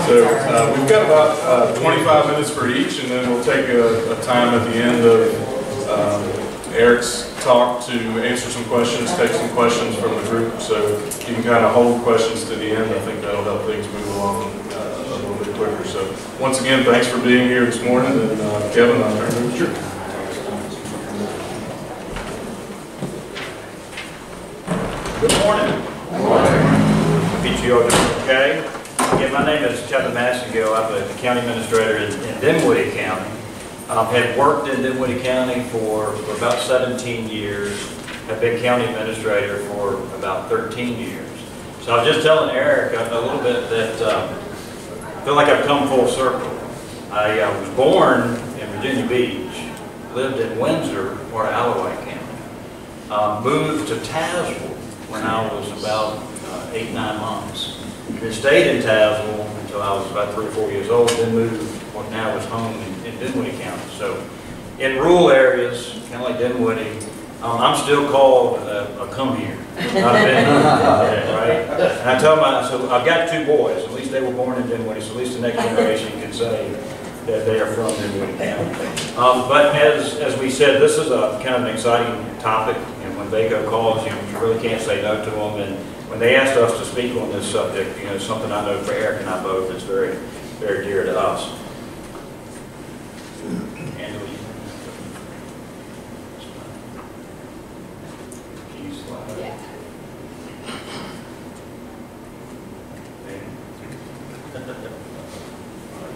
So we've got about 25 minutes for each, and then we'll take a time at the end of Eric's talk to answer some questions, take some questions from the group. So you can kind of hold questions to the end. I think that'll help things move along a little bit quicker. So once again, thanks for being here this morning. And Kevin, I'll turn it over to you. Good morning. Good morning. Hope you all doing okay. Again, my name is Kevin Massengill. I'm the county administrator in Dinwiddie County. I've had worked in Dinwiddie County for about 17 years. I've been county administrator for about 13 years. So I was just telling Eric a little bit that I feel like I've come full circle. I was born in Virginia Beach, lived in Windsor, part of Alloway County, moved to Tazewell when I was about 8, 9 months. Then stayed in Tazewell until I was about 3 or 4 years old, then moved what now is home in Dinwiddie County. So in rural areas, kind of like Dinwiddie, I'm still called a come here. Not a been here, right? And I tell so I've got 2 boys, at least they were born in Dinwiddie, so at least the next generation can say that they are from Dinwiddie County. But as we said, this is a kind of an exciting topic, and when VACo calls, you really can't say no to them. And when they asked us to speak on this subject, something I know for Eric and I both is very, very dear to us.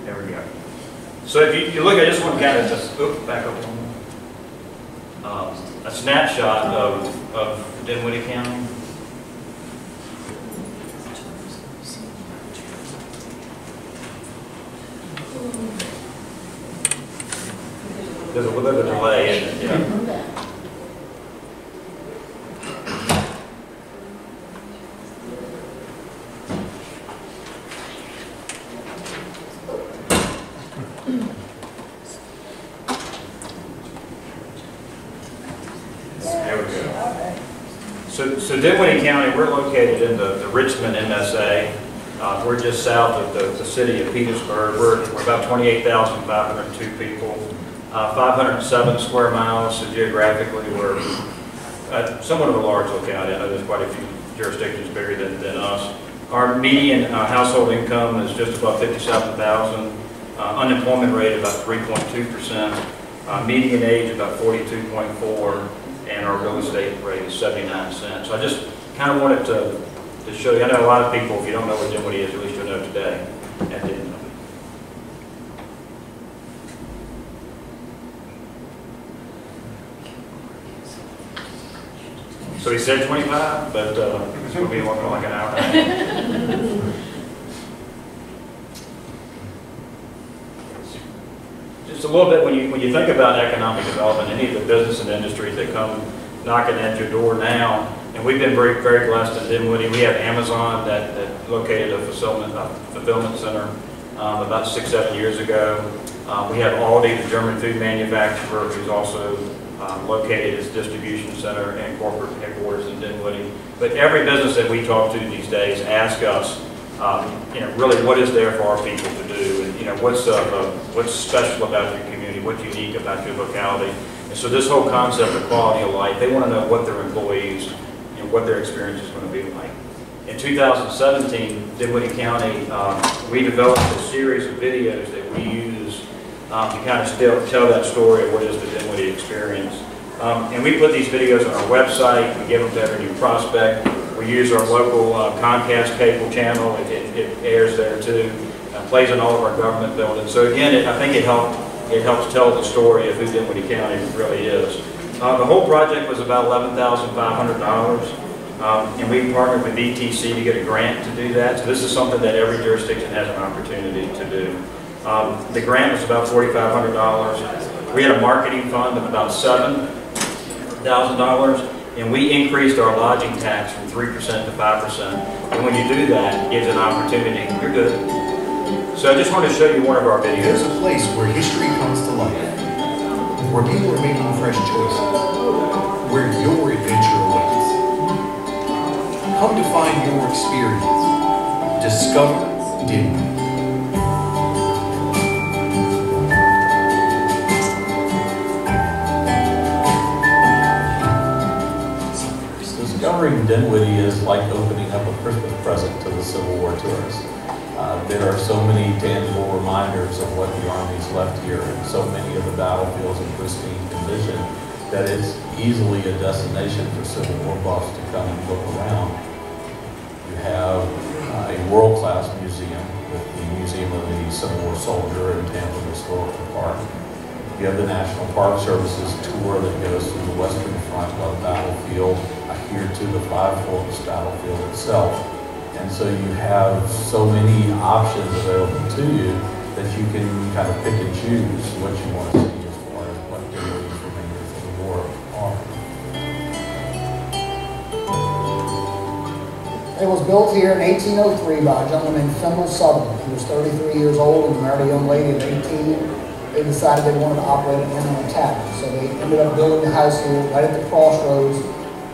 There we go. So if you look at this one, kind of just back up a snapshot of Dinwiddie County. There's a little bit of a delay in it, yeah. So Dinwiddie County, we're located in the Richmond MSA. We're just south of the city of Petersburg. We're about 28,502 people, 507 square miles. So geographically, we're somewhat of a large locality. I know there's quite a few jurisdictions bigger than us. Our median household income is just about $57,000. Unemployment rate about 3.2%. Median age about 42.4. And our real estate rate is 79 cents. So I just kind of wanted to show you. I know a lot of people, if you don't know what Dinwiddie is, at least you'll know today at the end of it. So he said 25, but it's going to be more like an hour and a half. Just a little bit, when you think about economic development, any of the business and industries that come knocking at your door now, and we've been very, very blessed in Dinwiddie. We have Amazon that located a fulfillment center about 6, 7 years ago. We have Aldi, the German food manufacturer, who's also located its distribution center and corporate headquarters in Dinwiddie. But every business that we talk to these days asks us, really what is there for our people to do, and what's special about your community, what's unique about your locality. And so this whole concept of quality of life, they want to know what their employees, what their experience is going to be like. In 2017, Dinwiddie County, we developed a series of videos that we use to kind of still tell that story of what is the Dinwiddie experience. And we put these videos on our website. We give them to every new prospect. We use our local Comcast cable channel. It airs there too. Plays in all of our government buildings. So again, I think it helps tell the story of who Dinwiddie County really is. The whole project was about $11,500, and we partnered with ETC to get a grant to do that. So this is something that every jurisdiction has an opportunity to do. The grant was about $4,500. We had a marketing fund of about $7,000, and we increased our lodging tax from 3% to 5%. And when you do that, it gives an opportunity. You're good. So I just want to show you one of our videos. There's a place where history comes to life, where people are making fresh choices, where your adventure awaits. Come define your experience. Discover Dinwiddie. Dinwiddie is like opening up a Christmas present to the Civil War tourists. There are so many tangible reminders of what the Army's left here, and so many of the battlefields in pristine condition that it's easily a destination for Civil War buffs to come and look around. You have a world-class museum with the Museum of the Civil War Soldier in Tampa Historical Park. You have the National Park Service's tour that goes through the western front of the battlefield, here to the Five Forks battlefield itself. And so you have so many options available to you that you can kind of pick and choose what you want to see as far as what Dinwiddie's remainders of the war are. It was built here in 1803 by a gentleman named Fenway Sutherland. He was 33 years old and married a young lady at 18. They decided they wanted to operate an Amenity Tavern. So they ended up building the house here right at the crossroads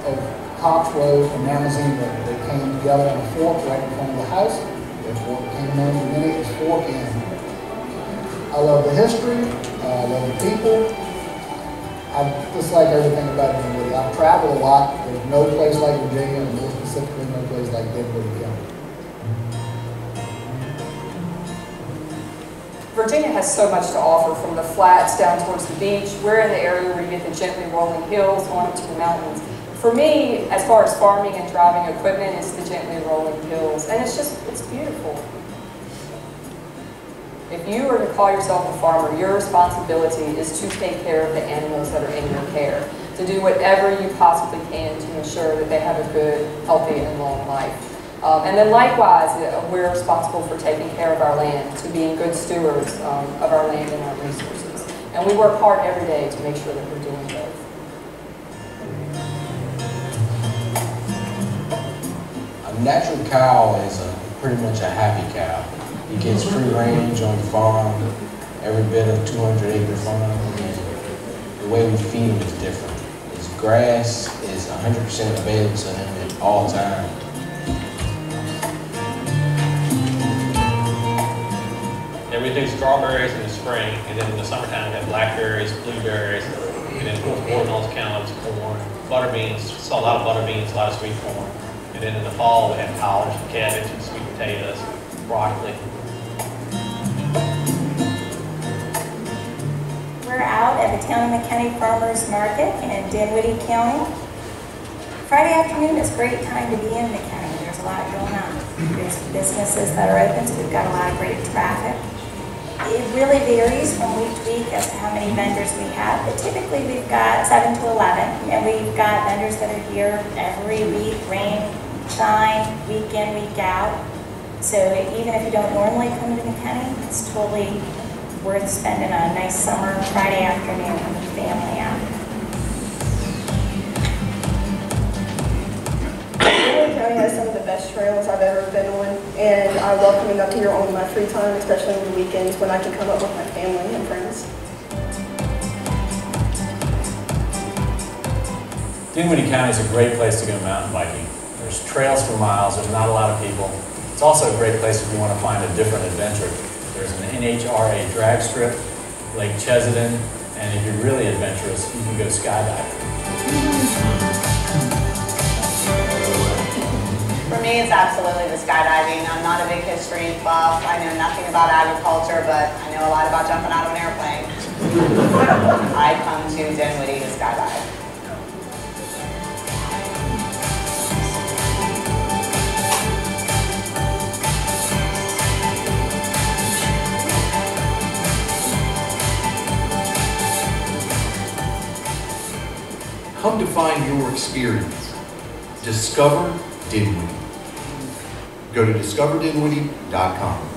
of Cox Road and Massengill Road. They came together on a fork right in front of the house. Therefore, it became known to many as Fork Inn. I love the history. I love the people. I just like everything about Dinwiddie. I've traveled a lot. There's no place like Virginia, and more specifically, no place like Dinwiddie County. Virginia has so much to offer, from the flats down towards the beach. We're in the area where you get the gently rolling hills on to the mountains. For me, as far as farming and driving equipment, it's the gently rolling hills. And it's beautiful. If you are to call yourself a farmer, your responsibility is to take care of the animals that are in your care, to do whatever you possibly can to ensure that they have a good, healthy, and long life. And then likewise, we're responsible for taking care of our land, to being good stewards of our land and our resources. And we work hard every day to make sure that we're doing both. A natural cow is pretty much a happy cow. He gets free range on the farm, every bit of 200-acre farm, and the way we feed him is different. His grass is 100% available to him at all times. Everything's strawberries in the spring, and then in the summertime we have blackberries, blueberries, and then of course watermelons, counts, corn, butter beans, saw a lot of butter beans, a lot of sweet corn. And then in the fall we have collards, cabbage, and sweet potatoes, broccoli. We're out at the Town of McKinney Farmers Market in Dinwiddie County. Friday afternoon is a great time to be in McKinney. There's a lot going on. There's businesses that are open, so we've got a lot of great traffic. It really varies from week to week as to how many vendors we have, but typically we've got 7 to 11, and we've got vendors that are here every week, rain, shine, week in, week out. So even if you don't normally come to McKinney, it's totally worth spending a nice summer Friday afternoon with the family out. Dinwiddie County has some of the best trails I've ever been on, and I love coming up here on my free time, especially on the weekends when I can come up with my family and friends. Dinwiddie County is a great place to go mountain biking. There's trails for miles, there's not a lot of people. It's also a great place if you want to find a different adventure. There's an NHRA drag strip, Lake Chesedden, and if you're really adventurous, you can go skydiving. For me, it's absolutely the skydiving. I'm not a big history buff. I know nothing about agriculture, but I know a lot about jumping out of an airplane. I come to Dinwiddie to skydive. Come define your experience. Discover Dinwiddie. Go to discoverdinwiddie.com.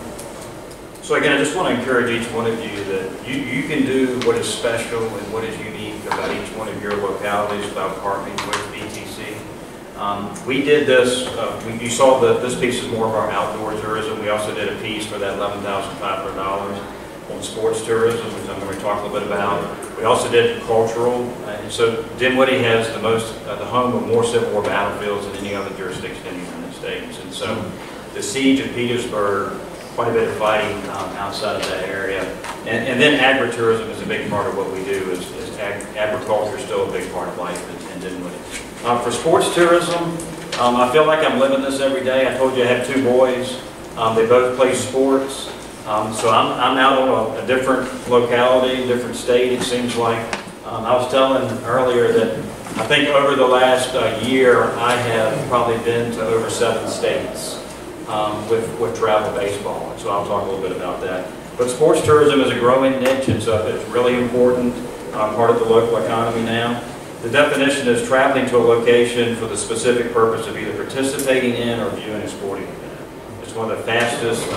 So again, I just want to encourage each one of you that you can do what is special and what is unique about each one of your localities without partnering with VTC. We did this, you saw that this piece is more of our outdoor tourism. We also did a piece for that $11,500 on sports tourism, which I'm going to talk a little bit about. We also did cultural, and so Dinwiddie has the home of more Civil War battlefields than any other jurisdiction in the United States. And so the siege of Petersburg, quite a bit of fighting outside of that area. And then Agri Tourism is a big part of what we do. Agriculture is still a big part of life in Dinwiddie. For sports tourism, I feel like I'm living this every day. I told you I have 2 boys. They both play sports. So I'm out on a different locality, different state, it seems like. I was telling earlier that I think over the last year, I have probably been to over 7 states with travel baseball. And so I'll talk a little bit about that. But sports tourism is a growing niche. It's really important part of the local economy now. The definition is traveling to a location for the specific purpose of either participating in or viewing a sporting event. It's one of the fastest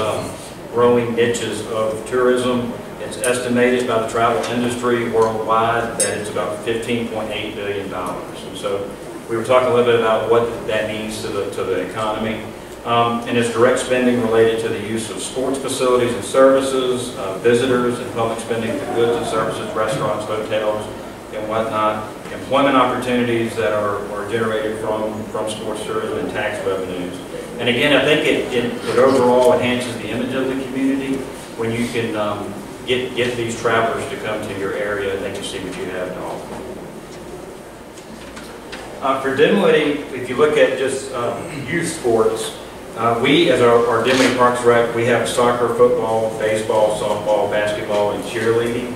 growing niches of tourism. It's estimated by the travel industry worldwide that it's about $15.8 billion. And so we were talking a little bit about what that means to the economy. And it's direct spending related to the use of sports facilities and services, visitors and public spending for goods and services, restaurants, hotels, and whatnot. Employment opportunities that are generated from sports tourism and tax revenues. And again, I think it overall enhances the image of the community when you can get these travelers to come to your area and they can see what you have to offer. For Dinwiddie, if you look at just youth sports, we, as our Dinwiddie Parks Rec, we have soccer, football, baseball, softball, basketball, and cheerleading.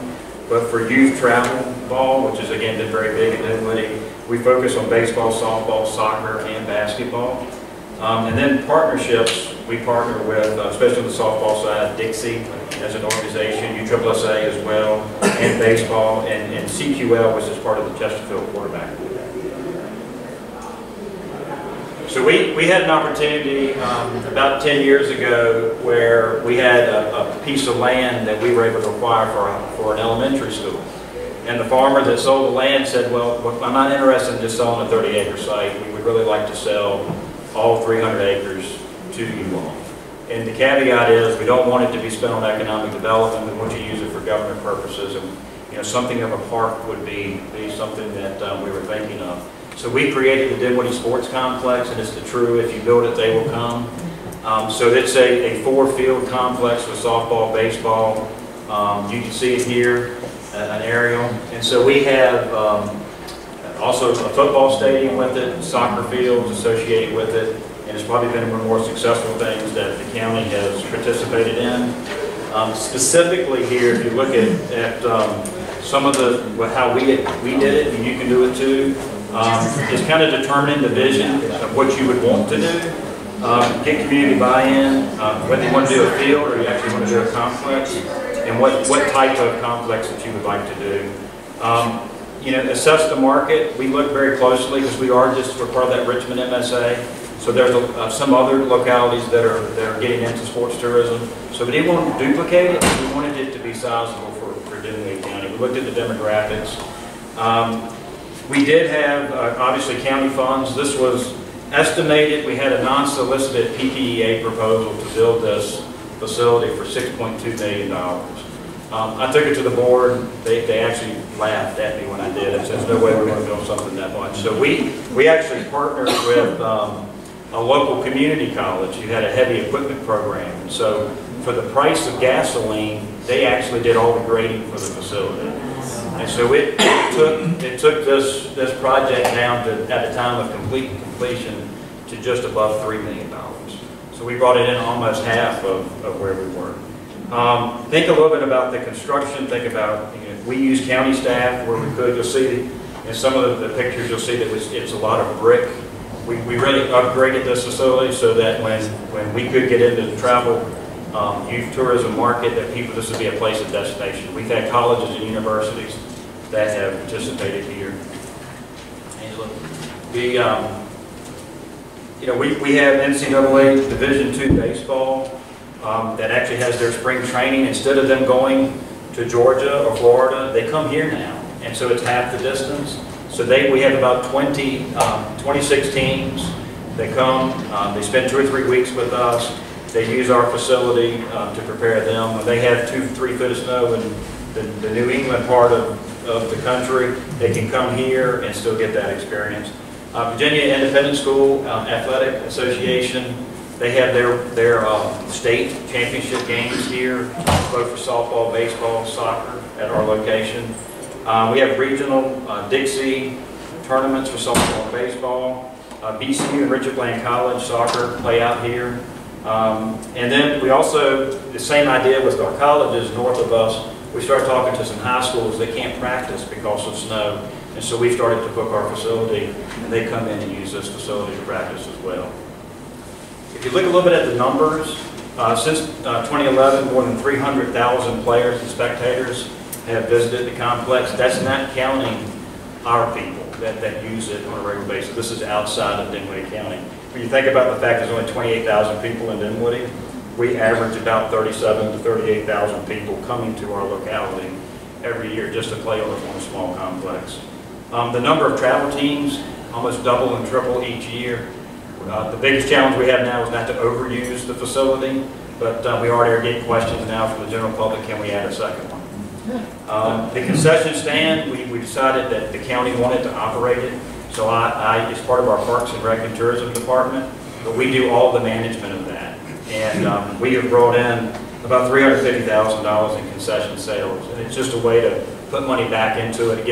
But for youth travel ball, which has again been very big in Dinwiddie, we focus on baseball, softball, soccer, and basketball. And then partnerships, we partner with, especially on the softball side, Dixie as an organization, USSSA as well, and baseball, and CQL, which is part of the Chesterfield quarterback. So we had an opportunity about 10 years ago where we had a piece of land that we were able to acquire for an elementary school. And the farmer that sold the land said, well, I'm not interested in just selling a 30-acre site. We would really like to sell all 300 acres to you all. And the caveat is we don't want it to be spent on economic development. We want you to use it for government purposes. And something of a park would be something that we were thinking of. So we created the Dinwiddie Sports Complex, and it's the true, if you build it, they will come. So it's a 4-field complex with softball, baseball. You can see it here, an aerial. And so we have also a football stadium with it, soccer fields associated with it, and it's probably been one of the more successful things that the county has participated in. Specifically here, if you look at some of how we did it, and you can do it too, is kind of determining the vision of what you would want to do, get community buy-in, whether you want to do a field or you actually want to do a complex, and what type of complex that you would like to do. Assess the market. We look very closely because we're part of that Richmond MSA. So there's some other localities that are getting into sports tourism. So we didn't want to duplicate it. We wanted it to be sizable for Dinwiddie County. We looked at the demographics. We did have, obviously, county funds. This was estimated. We had a non-solicited PPEA proposal to build this facility for $6.2 million. I took it to the board. They actually laughed at me when I did it. Said, no way we're going to build something that much. So we actually partnered with a local community college who had a heavy equipment program. And so for the price of gasoline, they actually did all the grading for the facility. And so it took this project down to, at the time of completion, to just above $3 million. So we brought it in almost half of where we were. Think a little bit about the construction. Think about, we use county staff where we could. You'll see in some of the pictures, you'll see that it's a lot of brick. We really upgraded this facility so that when we could get into the travel youth tourism market, that this would be a place of destination. We've had colleges and universities that have participated here. Angela, we have NCAA Division II baseball that actually has their spring training. Instead of them going to Georgia or Florida, they come here now, and so it's half the distance. So we have about 26 teams. They come, they spend 2 or 3 weeks with us. They use our facility to prepare them. When they have 2-3 foot of snow in the New England part of the country, they can come here and still get that experience. Virginia Independent School Athletic Association, they have their state championship games here, both for softball, baseball, soccer at our location. We have regional Dixie tournaments for softball and baseball. BCU and Richard Bland College soccer play out here. And then we also, the same idea with our colleges north of us, we started talking to some high schools that can't practice because of snow. And so we started to book our facility, and they come in and use this facility to practice as well. If you look a little bit at the numbers, since 2011, more than 300,000 players and spectators have visited the complex. That's not counting our people that use it on a regular basis. This is outside of Dinwiddie County. When you think about the fact there's only 28,000 people in Dinwiddie, we average about 37,000 to 38,000 people coming to our locality every year just to play on a small complex. The number of travel teams almost double and triple each year. The biggest challenge we have now is not to overuse the facility, but we already are getting questions now from the general public, can we add a second one? The concession stand, we decided that the county wanted to operate it, so it's part of our Parks and Rec and Tourism Department, but we do all the management of that. And we have brought in about $350,000 in concession sales, and it's just a way to put money back into it. It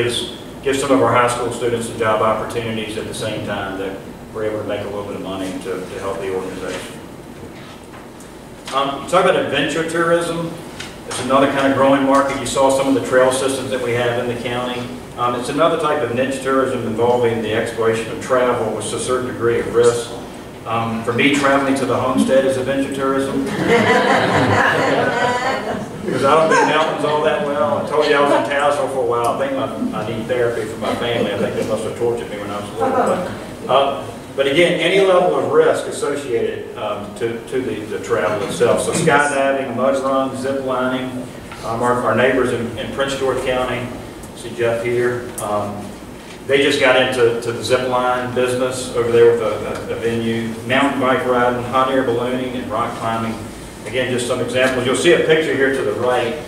gives some of our high school students some job opportunities at the same time that we're able to make a little bit of money to help the organization. You talk about adventure tourism. It's another kind of growing market. You saw some of the trail systems that we have in the county. It's another type of niche tourism involving the exploration of travel with a certain degree of risk. For me, traveling to the homestead is adventure tourism. Because I don't do mountains all that well. I told you I was in Tazewell for a while. I think I need therapy for my family. I think they must have tortured me when I was little. But again, any level of risk associated to the travel itself. So skydiving, mud runs, zip lining. Our neighbors in Prince George County, see Jeff here, they just got into the zip line business over there with a venue. Mountain bike riding, hot air ballooning, and rock climbing. Again, just some examples. You'll see a picture here to the right.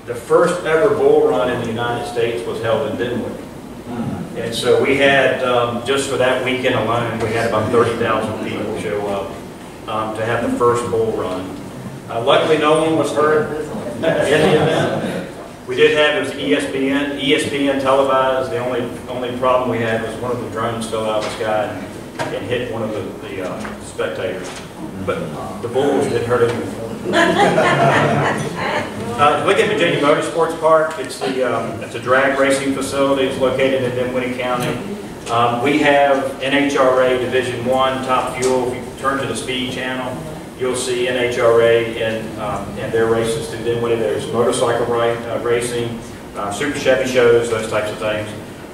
The first ever bull run in the United States was held in Dinwiddie. And so we had, just for that weekend alone, we had about 30,000 people show up to have the first bull run. Luckily, no one was hurt in the event. We did have, it was ESPN televised. The only problem we had was one of the drones fell out of the sky and hit one of the spectators. But the bulls didn't hurt anyone. Look at Virginia Motorsports Park. It's a drag racing facility. It's located in Dinwiddie County. We have NHRA Division I Top Fuel. If you turn to the speed channel, you'll see NHRA and their races through Dinwiddie. There's motorcycle racing, Super Chevy shows, those types of things.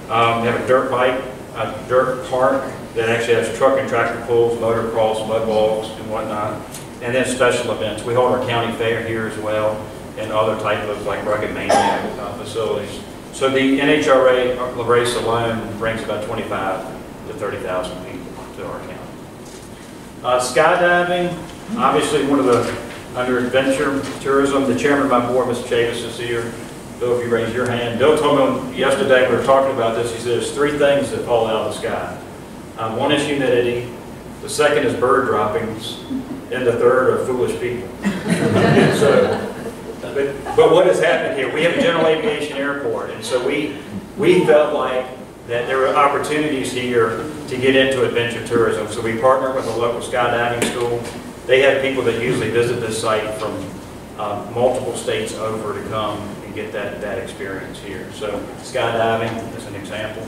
We have a dirt park that actually has truck and tractor pulls, motocross, mud walks, and whatnot. And then special events. We hold our county fair here as well, and other type of like Rugged Maniac facilities. So the NHRA race alone brings about 25 to 30,000 people to our county. Skydiving, obviously one of the, under adventure tourism, the chairman of my board, Mr. Chavis, is here. Bill, if you raise your hand. Bill told me yesterday we were talking about this, he said there's three things that fall out of the sky. One is humidity, the second is bird droppings, and the third are foolish people. But what has happened here? We have a general aviation airport, and so we felt like that there were opportunities here to get into adventure tourism. So we partnered with a local skydiving school. They have people that usually visit this site from multiple states over to come and get that experience here. So skydiving is an example.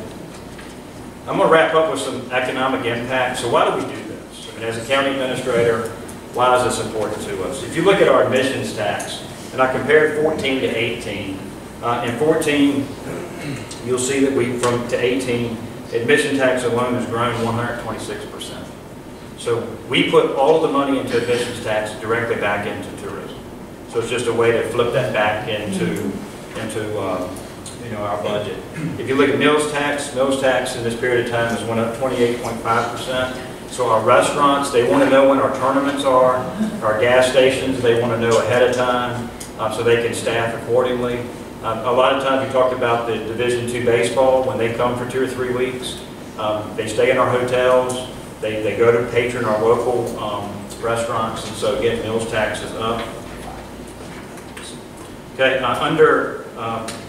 I'm going to wrap up with some economic impact. So why do we do this? I mean, as a county administrator, why is this important to us? If you look at our admissions tax, and I compared 14 to 18, in 14, you'll see that to 18, admission tax alone has grown 126%. So we put all of the money into admissions tax directly back into tourism. So it's just a way to flip that back into our budget. If you look at meals tax in this period of time has went up 28.5%. So our restaurants, they want to know when our tournaments are. Our gas stations, they want to know ahead of time so they can staff accordingly. A lot of times you talked about the Division II baseball, when they come for 2 or 3 weeks, they stay in our hotels, they go to patron our local restaurants, and so again, meals tax is up. Okay, under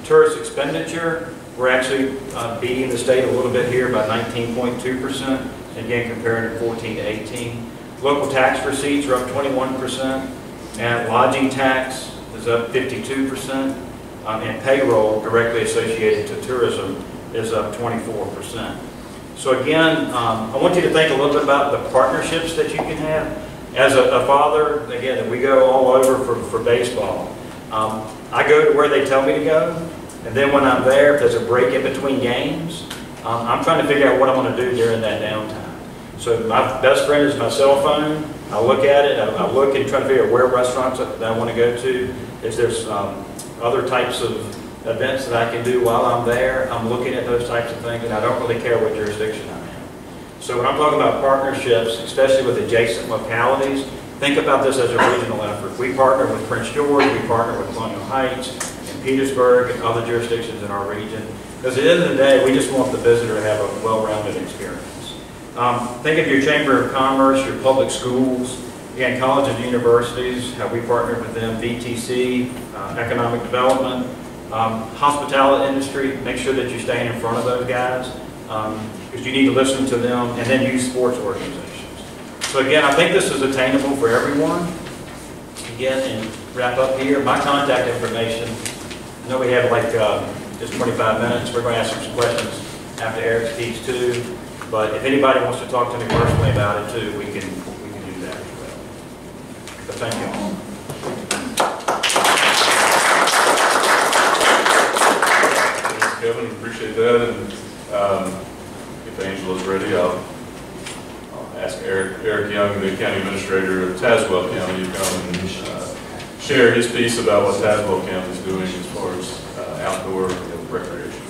tourist expenditure, We're actually beating the state a little bit here by 19.2%, again comparing to 14 to 18. Local tax receipts are up 21%, and lodging tax is up 52%, and payroll directly associated to tourism is up 24%. So again, I want you to think a little bit about the partnerships that you can have. As a father, again, we go all over for baseball. I go to where they tell me to go, and then when I'm there, if there's a break in between games, I'm trying to figure out what I'm going to do during that downtime. So my best friend is my cell phone. I look at it, I look and try to figure out where restaurants that I want to go to. If there's other types of events that I can do while I'm there, I'm looking at those types of things, and I don't really care what jurisdiction I'm in. So when I'm talking about partnerships, especially with adjacent localities, think about this as a regional effort. We partner with Prince George, we partner with Colonial Heights, and Petersburg, and other jurisdictions in our region. Because at the end of the day, we just want the visitor to have a well-rounded experience. Think of your Chamber of Commerce, your public schools, again, colleges and universities, how we partner with them, VTC, economic development, hospitality industry, make sure that you're staying in front of those guys, because you need to listen to them, and then youth sports organizations. So again, I think this is attainable for everyone. Again, and wrap up here, my contact information, I know we have like just 25 minutes, we're going to ask some questions after Eric speaks too, but if anybody wants to talk to me personally about it too, we can do that as well. But thank you all. Thanks, Kevin, appreciate that. And if Angela's ready, I'll ask Eric Young, the County Administrator of Tazewell County, to come and share his piece about what Tazewell County is doing as far as outdoor recreation.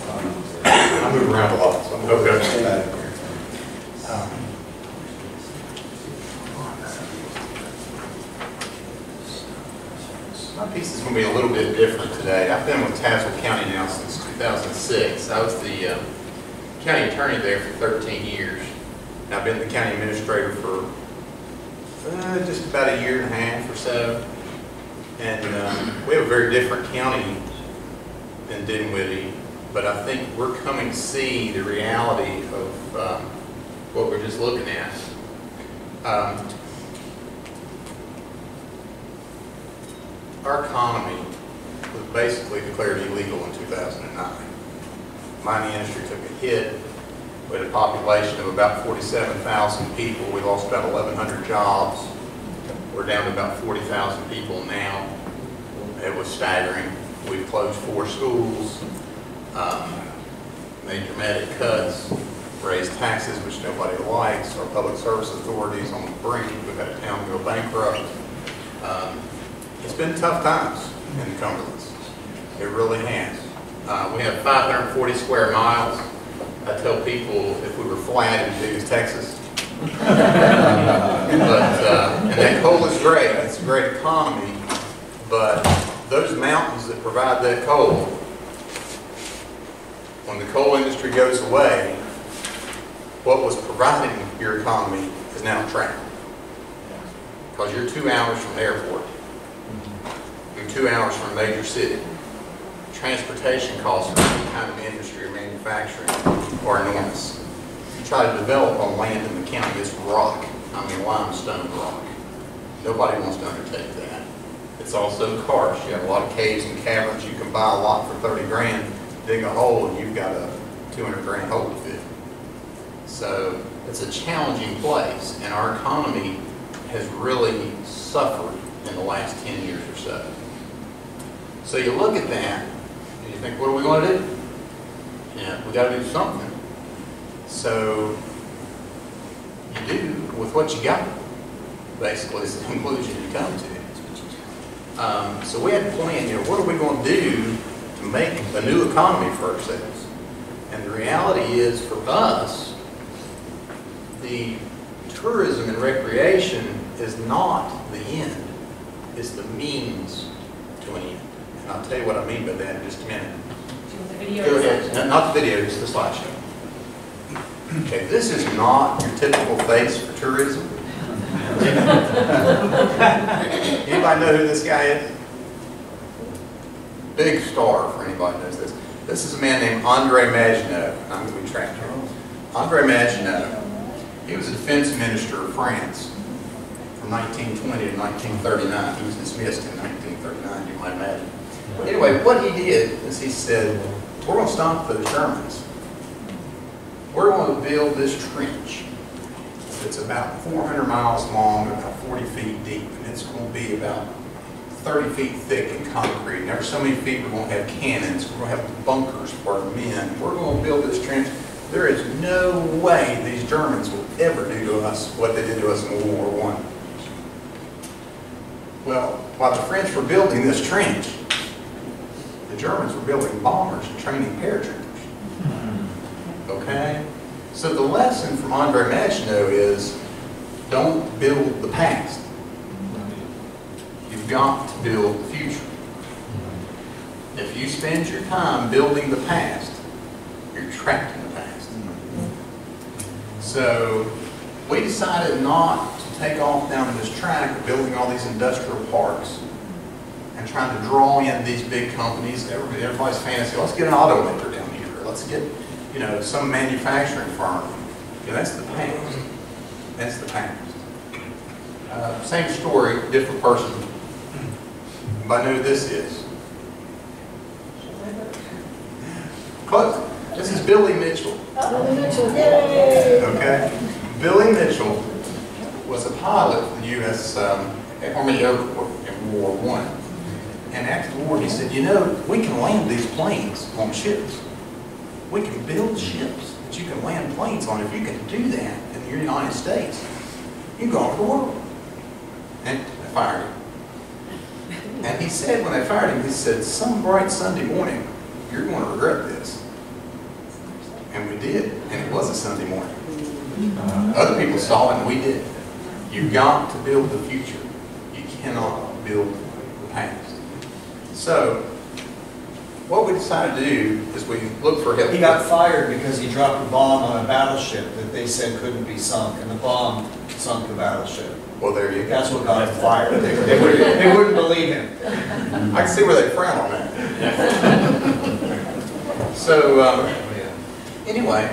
I move around a lot, so I'm going to stay out of here. My piece is going to be a little bit different today. I've been with Tazewell County now since 2006. I was the county attorney there for 13 years. And I've been the county administrator for just about a year and a half or so. And we have a very different county than Dinwiddie, but I think we're coming to see the reality of what we're just looking at. Our economy was basically declared illegal in 2009. Mining industry took a hit. We had a population of about 47,000 people. We lost about 1,100 jobs. We're down to about 40,000 people now. It was staggering. We've closed 4 schools, made dramatic cuts, raised taxes, which nobody likes. Our public service authorities on the brink. We've had a town go bankrupt. It's been tough times in the Cumberlands. It really has. We have 540 square miles. I tell people if we were flat, it'd be as big as Texas. And that coal is great. It's a great economy. But those mountains that provide that coal, when the coal industry goes away, what was providing your economy is now trapped. Because you're 2 hours from the airport. You're 2 hours from a major city. Transportation costs for any kind of industry or manufacturing are enormous. You try to develop on land in the county, it's rock. I mean limestone rock. Nobody wants to undertake that. It's also harsh. You have a lot of caves and caverns. You can buy a lot for 30 grand, dig a hole, and you've got a 200 grand hole to fill. So it's a challenging place, and our economy has really suffered in the last 10 years or so. So you look at that, and you think, what are we going to do? Yeah, we got to do something. So you do with what you got, basically, is the conclusion you come to. So we had to plan, what are we going to do to make a new economy for ourselves? And the reality is, for us, the tourism and recreation is not the end. It's the means to an end. And I'll tell you what I mean by that in just a minute. Go ahead. Not the video, just the slideshow. Okay, this is not your typical face for tourism. Anybody know who this guy is? Big star for anybody who knows this. This is a man named Andre Maginot. I'm going to be tracked here. Andre Maginot, he was a defense minister of France from 1920 to 1939. He was dismissed in 1939, you might imagine. But anyway, what he did is he said, we're going to stop those Germans. We're going to build this trench. It's about 400 miles long, about 40 feet deep, and it's going to be about 30 feet thick in concrete. And every so many feet we're going to have cannons, we're going to have bunkers for our men. We're going to build this trench. There is no way these Germans will ever do to us what they did to us in World War I. Well, while the French were building this trench, the Germans were building bombers and training paratroopers. Okay? So the lesson from Andre Maginot is, don't build the past. You've got to build the future. If you spend your time building the past, you're trapped in the past. So we decided not to take off down this track of building all these industrial parks and trying to draw in these big companies. Everybody's fantasy, let's get an automaker down here. Let's get, you know, some manufacturing firm. Yeah, that's the past. That's the past. Same story, different person. But I know who this is. Close. This is Billy Mitchell. Billy Mitchell, yay! Okay. Billy Mitchell was a pilot for the U.S. Army Air Corps in World War I. And after the war, he said, you know, we can land these planes on ships. We can build ships that you can land planes on. If you can do that in the United States, you can go over the world. And they fired him. And he said, when they fired him, he said, some bright Sunday morning, you're going to regret this. And we did. And it was a Sunday morning. Other people saw it and we did. You've got to build the future. You cannot build the past. So, what we decided to do is we looked for help. He got fired because he dropped a bomb on a battleship that they said couldn't be sunk, and the bomb sunk the battleship. Well, there you go. That's what got him fired. They wouldn't believe him. I can see where they frown on that. So, anyway,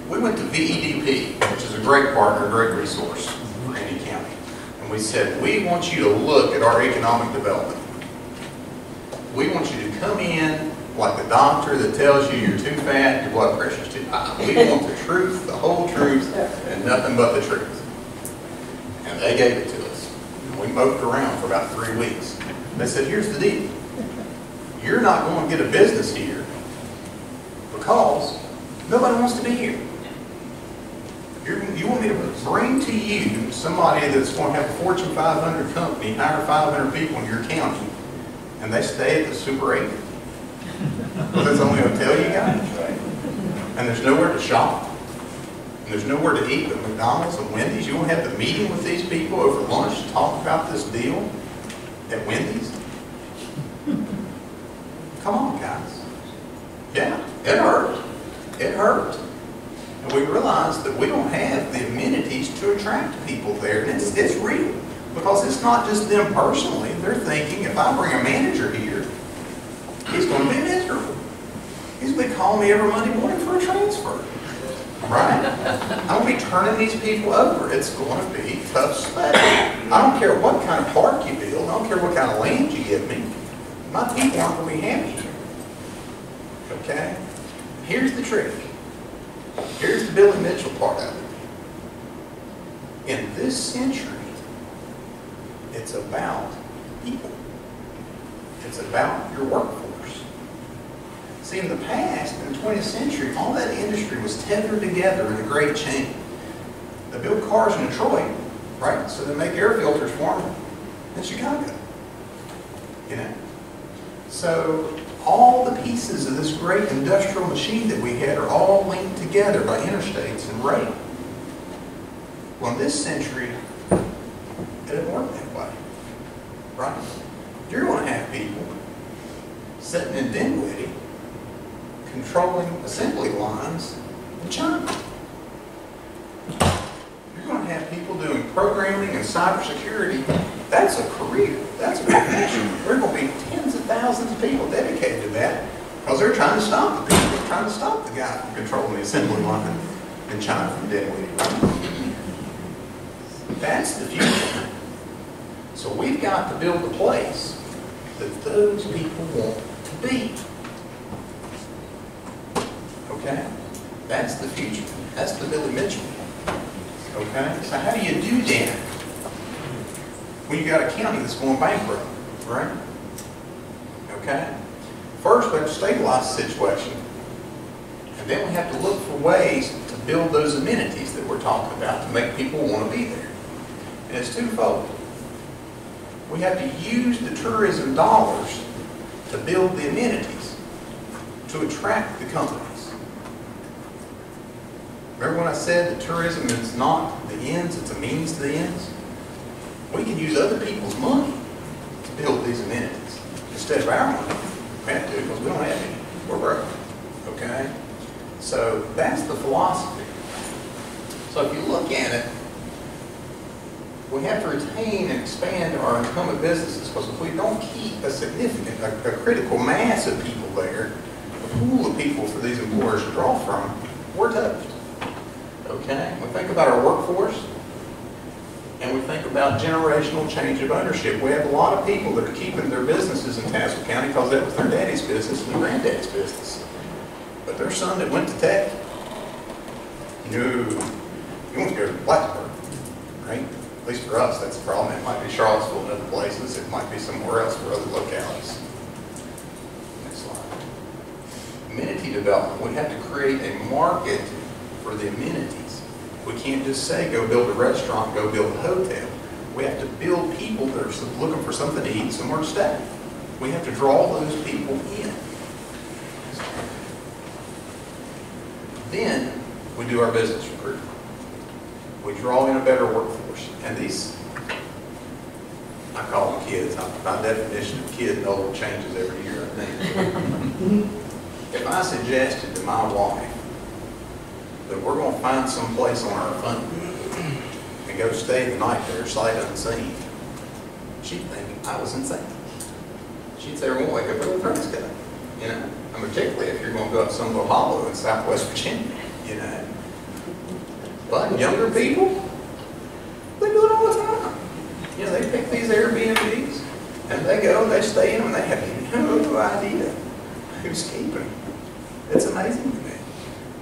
we went to VEDP, which is a great partner, a great resource for any county. And we said, we want you to look at our economic development. We want you to come in like the doctor that tells you you're too fat, your blood pressure's too high. We want the truth, the whole truth, and nothing but the truth. And they gave it to us. And we moped around for about 3 weeks. They said, here's the deal. You're not going to get a business here because nobody wants to be here. You want me to bring to you somebody that's going to have a Fortune 500 company, hire 500 people in your county, and they stay at the Super 8. Well, that's the only hotel you got. And there's nowhere to shop. And there's nowhere to eat at McDonald's and Wendy's. You won't have the meeting with these people over lunch to talk about this deal at Wendy's. Come on, guys. Yeah, it hurt. It hurt. And we realized that we don't have the amenities to attract people there. And it's real. Because it's not just them personally. They're thinking, if I bring a manager here, he's going to be miserable. He's going to be calling me every Monday morning for a transfer. Right? I'm going to be turning these people over. It's going to be tough sledding. I don't care what kind of park you build. I don't care what kind of land you give me. My people aren't going to be happy here. Okay? Here's the trick. Here's the Billy Mitchell part of it. In this century, it's about people. It's about your workforce. See, in the past, in the 20th century, all that industry was tethered together in a great chain. They built cars in Detroit, right? So they make air filters for them in Chicago. You know? So all the pieces of this great industrial machine that we had are all linked together by interstates and rail. Well, in this century, it didn't work that way, right? You're going to have people sitting in Dinwiddie controlling assembly lines in China. You're going to have people doing programming and cybersecurity. That's a career. That's a profession. There are going to be tens of thousands of people dedicated to that Because they're trying to stop the people. They're trying to stop the guy from controlling the assembly line in China from Dinwiddie. That's the future. So we've got to build a place that those people want to be. Okay? That's the future. That's the Billy Mitchell. Okay? So how do you do that when you got a county that's going bankrupt, right? Okay? First, we have to stabilize the situation. And then we have to look for ways to build those amenities that we're talking about to make people want to be there. And it's twofold. We have to use the tourism dollars to build the amenities to attract the companies. Remember when I said that tourism is not the ends, it's a means to the ends? We can use other people's money to build these amenities instead of our money. We have to because we don't have any. We're broke. Okay? So that's the philosophy. So if you look at it, we have to retain and expand our incumbent businesses because if we don't keep a significant, a critical mass of people there, a pool of people for these employers to draw from, we're toast. Okay? We think about our workforce and we think about generational change of ownership. We have a lot of people that are keeping their businesses in Tazewell County because that was their daddy's business and their granddaddy's business. But their son that went to Tech, no, he wants to go to Blacksburg, right? At least for us, that's the problem. It might be Charlottesville and other places. It might be somewhere else for other localities. Next slide. Amenity development. We have to create a market for the amenities. We can't just say, go build a restaurant, go build a hotel. We have to build people that are looking for something to eat, somewhere to stay. We have to draw those people in. Then we do our business recruitment. We draw in a better workforce. And these, I call them kids. By definition, a kid and old changes every year, I think. If I suggested to my wife that we're going to find some place on our fund and go stay the night there, sight unseen, she'd think I was insane. She'd say, we're going to wake up early Fridays day. You know, and particularly if you're going to go up Sunville Hollow in Southwest Virginia, you know. But younger people, they do it all the time. You know, they pick these Airbnbs and they go and they stay in them and they have no idea who's keeping them. It's amazing to me.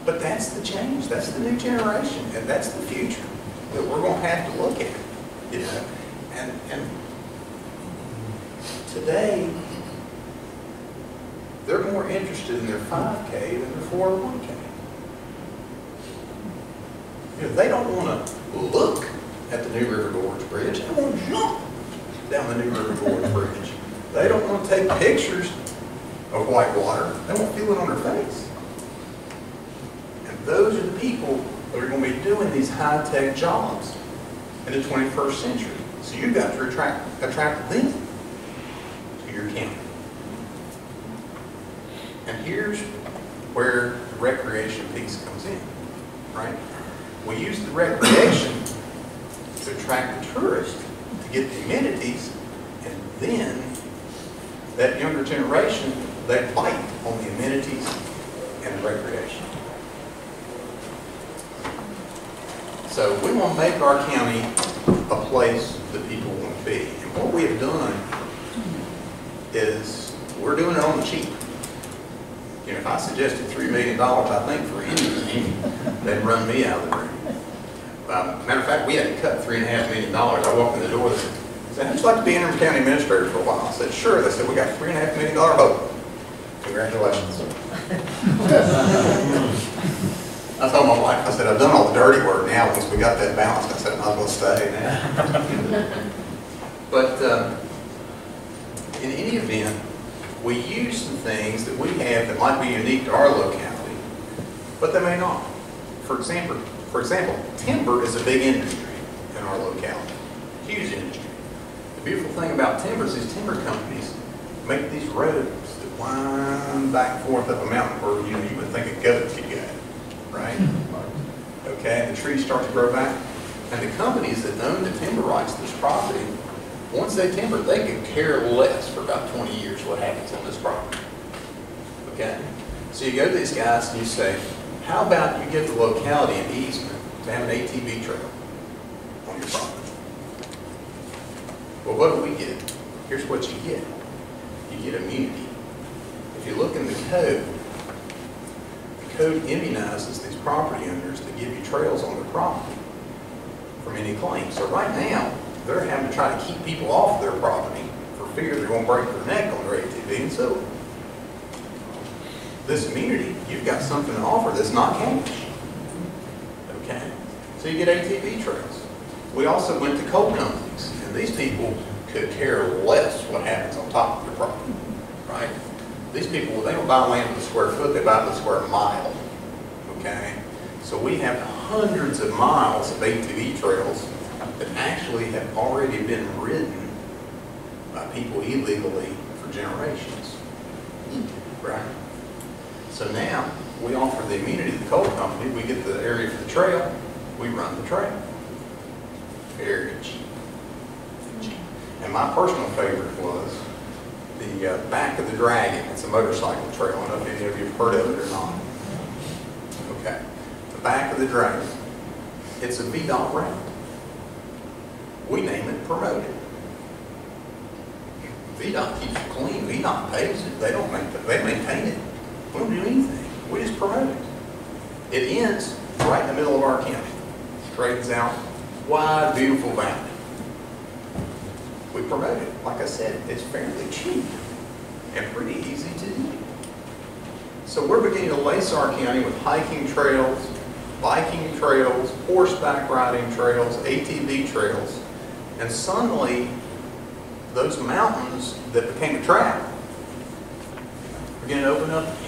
But that's the change. That's the new generation. And that's the future that we're going to have to look at. You know, and today, they're more interested in their 5K than their 401K. You know, they don't want to look at the New River Gorge Bridge. They want to jump down the New River Gorge Bridge. They don't want to take pictures of white water. They won't feel it on their face. And those are the people that are going to be doing these high-tech jobs in the 21st century. So you've got to attract them to your county. And here's where the recreation piece comes in, right? We use the recreation to attract the tourists, to get the amenities, and then that younger generation, they bite on the amenities and the recreation. So we want to make our county a place that people want to be. And what we have done is we're doing it on the cheap. You know, if I suggested $3 million, I think, for anything, they'd run me out of the room. Matter of fact, we had to cut $3.5 million. I walked in the door, they said, how'd you like to be interim county administrator for a while? I said, sure. They said, we got $3.5 million vote. Congratulations. I told my wife, I said, I've done all the dirty work now. Once we got that balanced, I said, I might as well stay now. But in any event, we use some things that we have that might be unique to our locality, but they may not. For example, timber is a big industry in our locality, huge industry. The beautiful thing about timber is these timber companies make these roads that wind back and forth up a mountain where you would think a goat could go, right? Okay, and the trees start to grow back. And the companies that own the timber rights to this property, once they timber, they could care less for about 20 years what happens on this property. Okay? So you go to these guys and you say, how about you give the locality an easement to have an ATV trail on your property? Well, what do we get? Here's what you get. You get immunity. If you look in the code immunizes these property owners to give you trails on their property from any claim. So right now, they're having to try to keep people off their property for fear they're going to break their neck on their ATV and so this immunity, you've got something to offer that's not cash. Okay? So you get ATV trails. We also went to coal companies, and these people could care less what happens on top of their property, right? These people, they don't buy land by the square foot, they buy by the square mile, okay? So we have hundreds of miles of ATV trails that actually have already been ridden by people illegally for generations, right? So now, we offer the immunity to the coal company, we get the area for the trail, we run the trail. Very cheap. And my personal favorite was the Back of the Dragon. It's a motorcycle trail. I don't know if any of you have heard of it or not. Okay. The Back of the Dragon. It's a VDOT route. We name it Promote It. VDOT keeps it clean. VDOT pays it. They maintain it. We don't do anything. We just promote it. It ends right in the middle of our county. Straightens out, wide, beautiful valley. We promote it. Like I said, it's fairly cheap and pretty easy to do. So we're beginning to lace our county with hiking trails, biking trails, horseback riding trails, ATV trails, and suddenly those mountains that became a trap are beginning to open up again.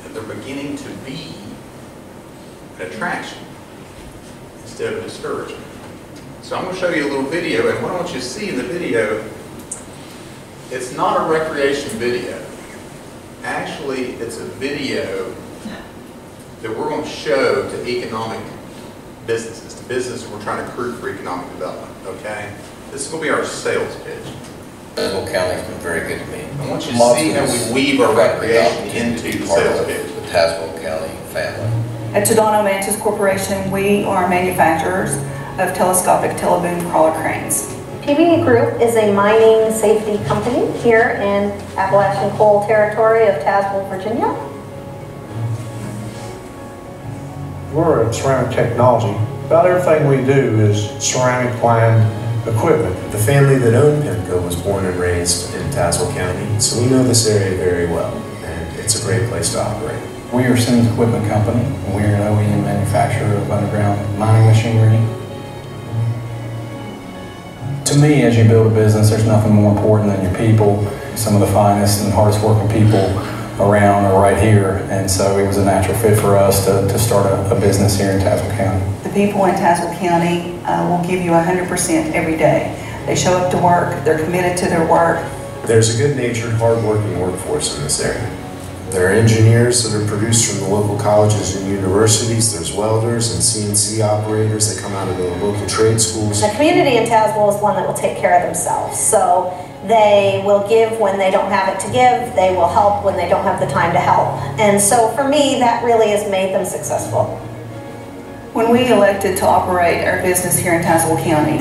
And they're beginning to be an attraction instead of discouragement. So I'm going to show you a little video, and what I want you to see in the video, it's not a recreation video. Actually, it's a video that we're going to show to economic businesses, to businesses we're trying to recruit for economic development, okay? This is going to be our sales pitch. Tazewell County's been very good to me. I want you to see how we weave our recreation into the sales pitch. The Tazewell County family. At Tadano Mantis Corporation, we are manufacturers of telescopic teleboom crawler cranes. PBE Group is a mining safety company here in Appalachian Coal Territory of Tazewell, Virginia. We're at Ceramic Technology. About everything we do is ceramic lined equipment. The family that owned PIMCO was born and raised in Tazewell County, so we know this area very well, and it's a great place to operate. We are Sims Equipment Company. We are an OEM manufacturer of underground mining machinery. To me, as you build a business, there's nothing more important than your people. Some of the finest and hardest working people around are right here, and so it was a natural fit for us to start a business here in Tazewell County. The people in Tazewell County will give you 100% every day. They show up to work, they're committed to their work. There's a good-natured, hard-working workforce in this area. There are engineers that are produced from the local colleges and universities. There's welders and CNC operators that come out of the local trade schools. The community in Tazewell is one that will take care of themselves. So they will give when they don't have it to give. They will help when they don't have the time to help. And so for me, that really has made them successful. When we elected to operate our business here in Tazewell County,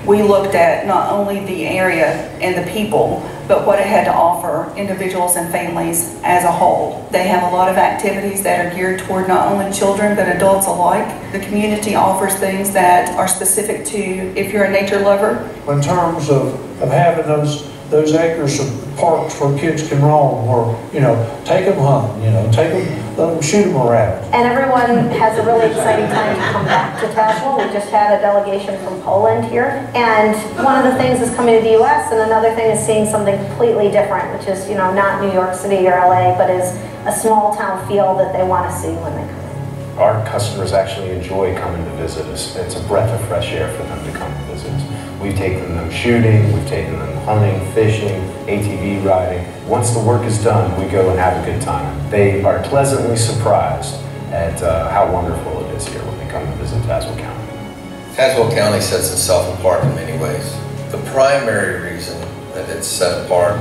we looked at not only the area and the people, but what it had to offer individuals and families as a whole. They have a lot of activities that are geared toward not only children, but adults alike. The community offers things that are specific to if you're a nature lover. In terms of having those acres of parks where kids can roam, or, take them hunting, take them, let them shoot them a rabbit. And everyone has a really exciting time to come back to Tazewell. We just had a delegation from Poland here. And one of the things is coming to the US, and another thing is seeing something completely different, which is, not New York City or LA, but is a small town feel that they want to see when they come in. Our customers actually enjoy coming to visit us. It's a breath of fresh air for them to come and visit us. We've taken them shooting, we've taken them hunting, fishing, ATV riding. Once the work is done, we go and have a good time. They are pleasantly surprised at how wonderful it is here when they come to visit Tazewell County. Tazewell County sets itself apart in many ways. The primary reason that it's set apart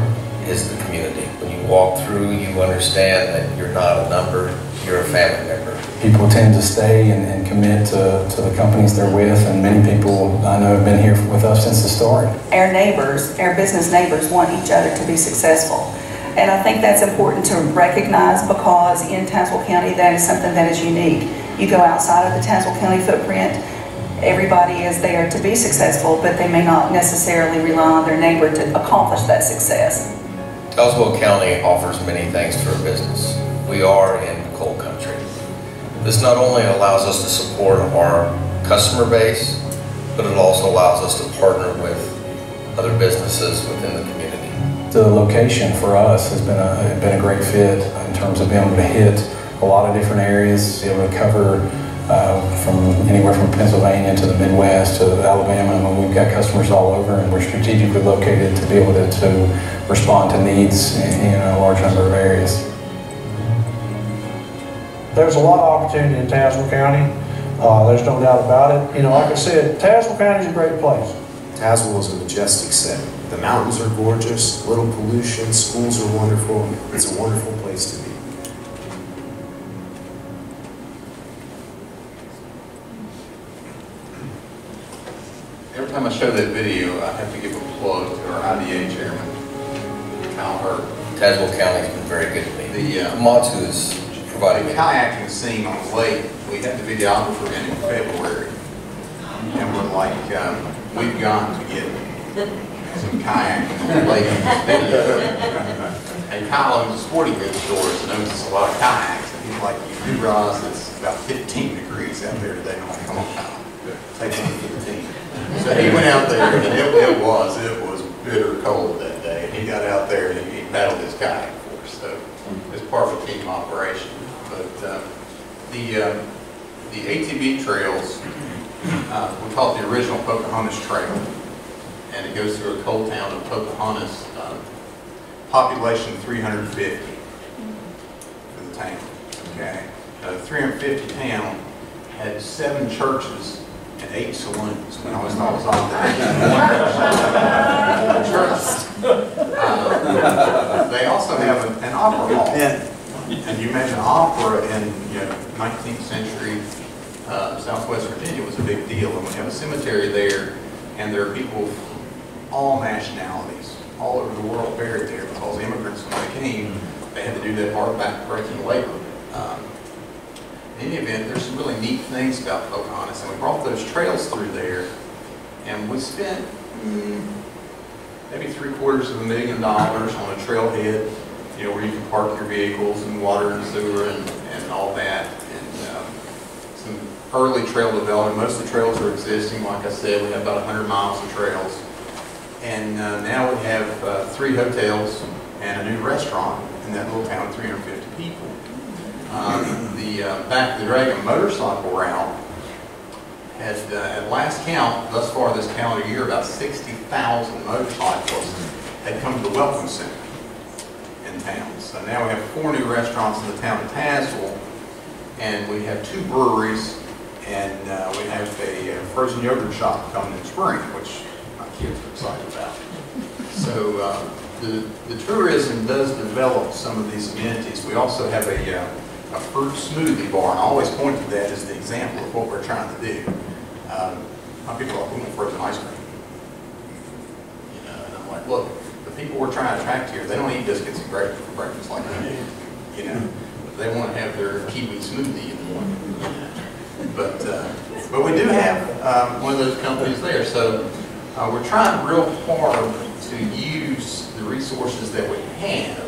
is the community. When you walk through, you understand that you're not a number, you're a family member. People tend to stay and commit to the companies they're with, and many people I know have been here with us since the start. Our neighbors, our business neighbors, want each other to be successful. And I think that's important to recognize, because in Tazewell County that is something that is unique. You go outside of the Tazewell County footprint, everybody is there to be successful, but they may not necessarily rely on their neighbor to accomplish that success. Tazewell County offers many things to our business. We are in coal country. This not only allows us to support our customer base, but it also allows us to partner with other businesses within the community. The location for us has been a great fit in terms of being able to hit a lot of different areas, be able to cover from anywhere from Pennsylvania to the Midwest to Alabama. And we've got customers all over, and we're strategically located to be able to respond to needs in a large number of areas. There's a lot of opportunity in Tazewell County. There's no doubt about it. You know, like I said, Tazewell County is a great place. Tazewell is a majestic setting. The mountains are gorgeous, little pollution, schools are wonderful. It's a wonderful place to be. Every time I show that video, I have to give a plug to our IDA chairman, Kyle Hurd. Tazewell County's been very good to me. The Matsu is providing the kayaking scene on the lake. We had the videographer in February, and we're like, we've got to get some kayaking on the lake. And Kyle owns a sporting goods store, so knows a lot of kayaks. And he's like, you do realize it's about 15 degrees out there today. I'm like, come on, Kyle, take it to 15. So he went out there, and it was bitter cold that day. He got out there and he paddled his kayak for us. So it's part of a team operation. But the ATV trails, we call it the original Pocahontas Trail, and it goes through a coal town of Pocahontas, population 350 for the town. Okay, the 350 town had 7 churches and 8 saloons. I always thought it was odd that they also have an opera hall. And you imagine opera in 19th century Southwest Virginia was a big deal. And we have a cemetery there, and there are people of all nationalities, all over the world buried there, because immigrants, when they came, they had to do that hard back-breaking labor. In any event, there's some really neat things about Pocahontas, and we brought those trails through there, and we spent maybe $750,000 on a trailhead, where you can park your vehicles and water and sewer and all that, and some early trail development. Most of the trails are existing. Like I said, we have about 100 miles of trails, and now we have 3 hotels and a new restaurant in that little town of 350 people. The Back of the Dragon motorcycle route had, at last count, thus far this calendar year, about 60,000 motorcyclists had come to the Welcome Center in town. So now we have 4 new restaurants in the town of Tazewell, and we have 2 breweries, and we have a frozen yogurt shop coming in spring, which my kids are excited about. So the tourism does develop some of these amenities. We also have a fruit smoothie bar, and I always point to that as the example of what we're trying to do. My people are like, we want frozen ice cream. And I'm like, look, the people we're trying to attract here, they don't eat biscuits and gravy for breakfast like we do. They want to have their kiwi smoothie in the morning. But we do have one of those companies there, so we're trying real hard to use the resources that we have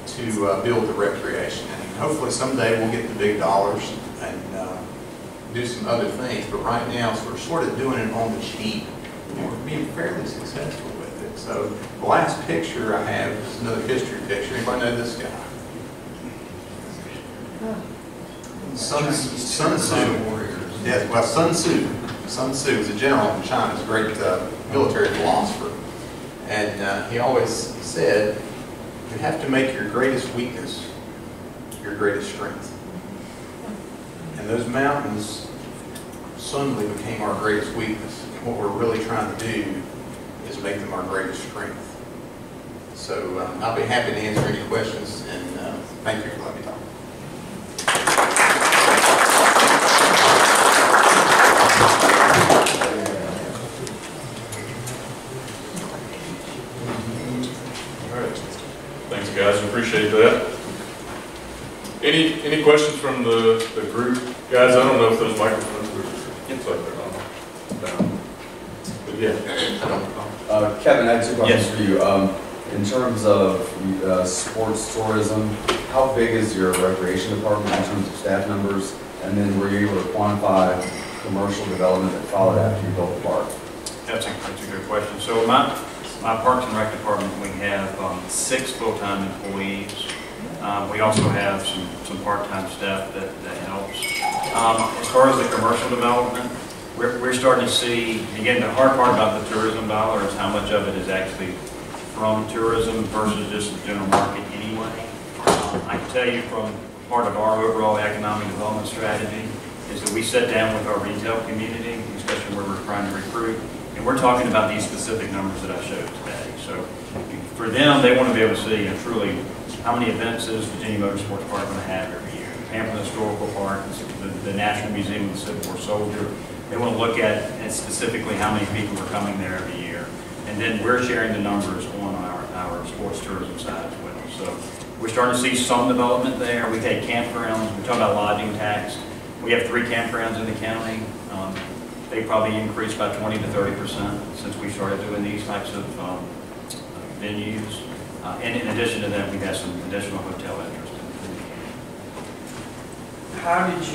to build the recreation. And hopefully someday we'll get the big dollars and do some other things. But right now, so we're sort of doing it on the cheap, and we're being fairly successful with it. So the last picture I have is another history picture. Anybody know this guy? Sun Tzu. Yes, well, Sun Tzu. Sun Tzu is a general in China. He's a great military philosopher. And he always said, you have to make your greatest weakness your greatest strength. And those mountains suddenly became our greatest weakness. And what we're really trying to do is make them our greatest strength. So I'll be happy to answer any questions, and thank you for letting me talk. All right. Thanks, guys. Appreciate that. Any questions from the group? Guys, I don't know if those microphones looks like they're on. But yeah, I don't know. Kevin, I have two questions for you. In terms of sports tourism, how big is your recreation department in terms of staff numbers? And then were you able to quantify commercial development that followed after you built the park? That's a good question. So my Parks and Rec department, we have 6 full-time employees. We also have some part-time staff that helps. As far as the commercial development, we're starting to see, again, the hard part about the tourism dollar is how much of it is actually from tourism versus just the general market anyway. I can tell you from part of our overall economic development strategy is that we sit down with our retail community, especially where we're trying to recruit, and we're talking about these specific numbers that I showed today. So for them, they want to be able to see truly how many events is Virginia Motorsports Park going to have every year. Pamplin Historical Park, the National Museum of the Civil War Soldier. They want to look at specifically how many people are coming there every year. And then we're sharing the numbers on our sports tourism side as well. So we're starting to see some development there. We've had campgrounds. We're talking about lodging tax. We have 3 campgrounds in the county. They probably increased by 20 to 30% since we started doing these types of venues. And in addition to that, we've had some additional hotel interest in the county. How did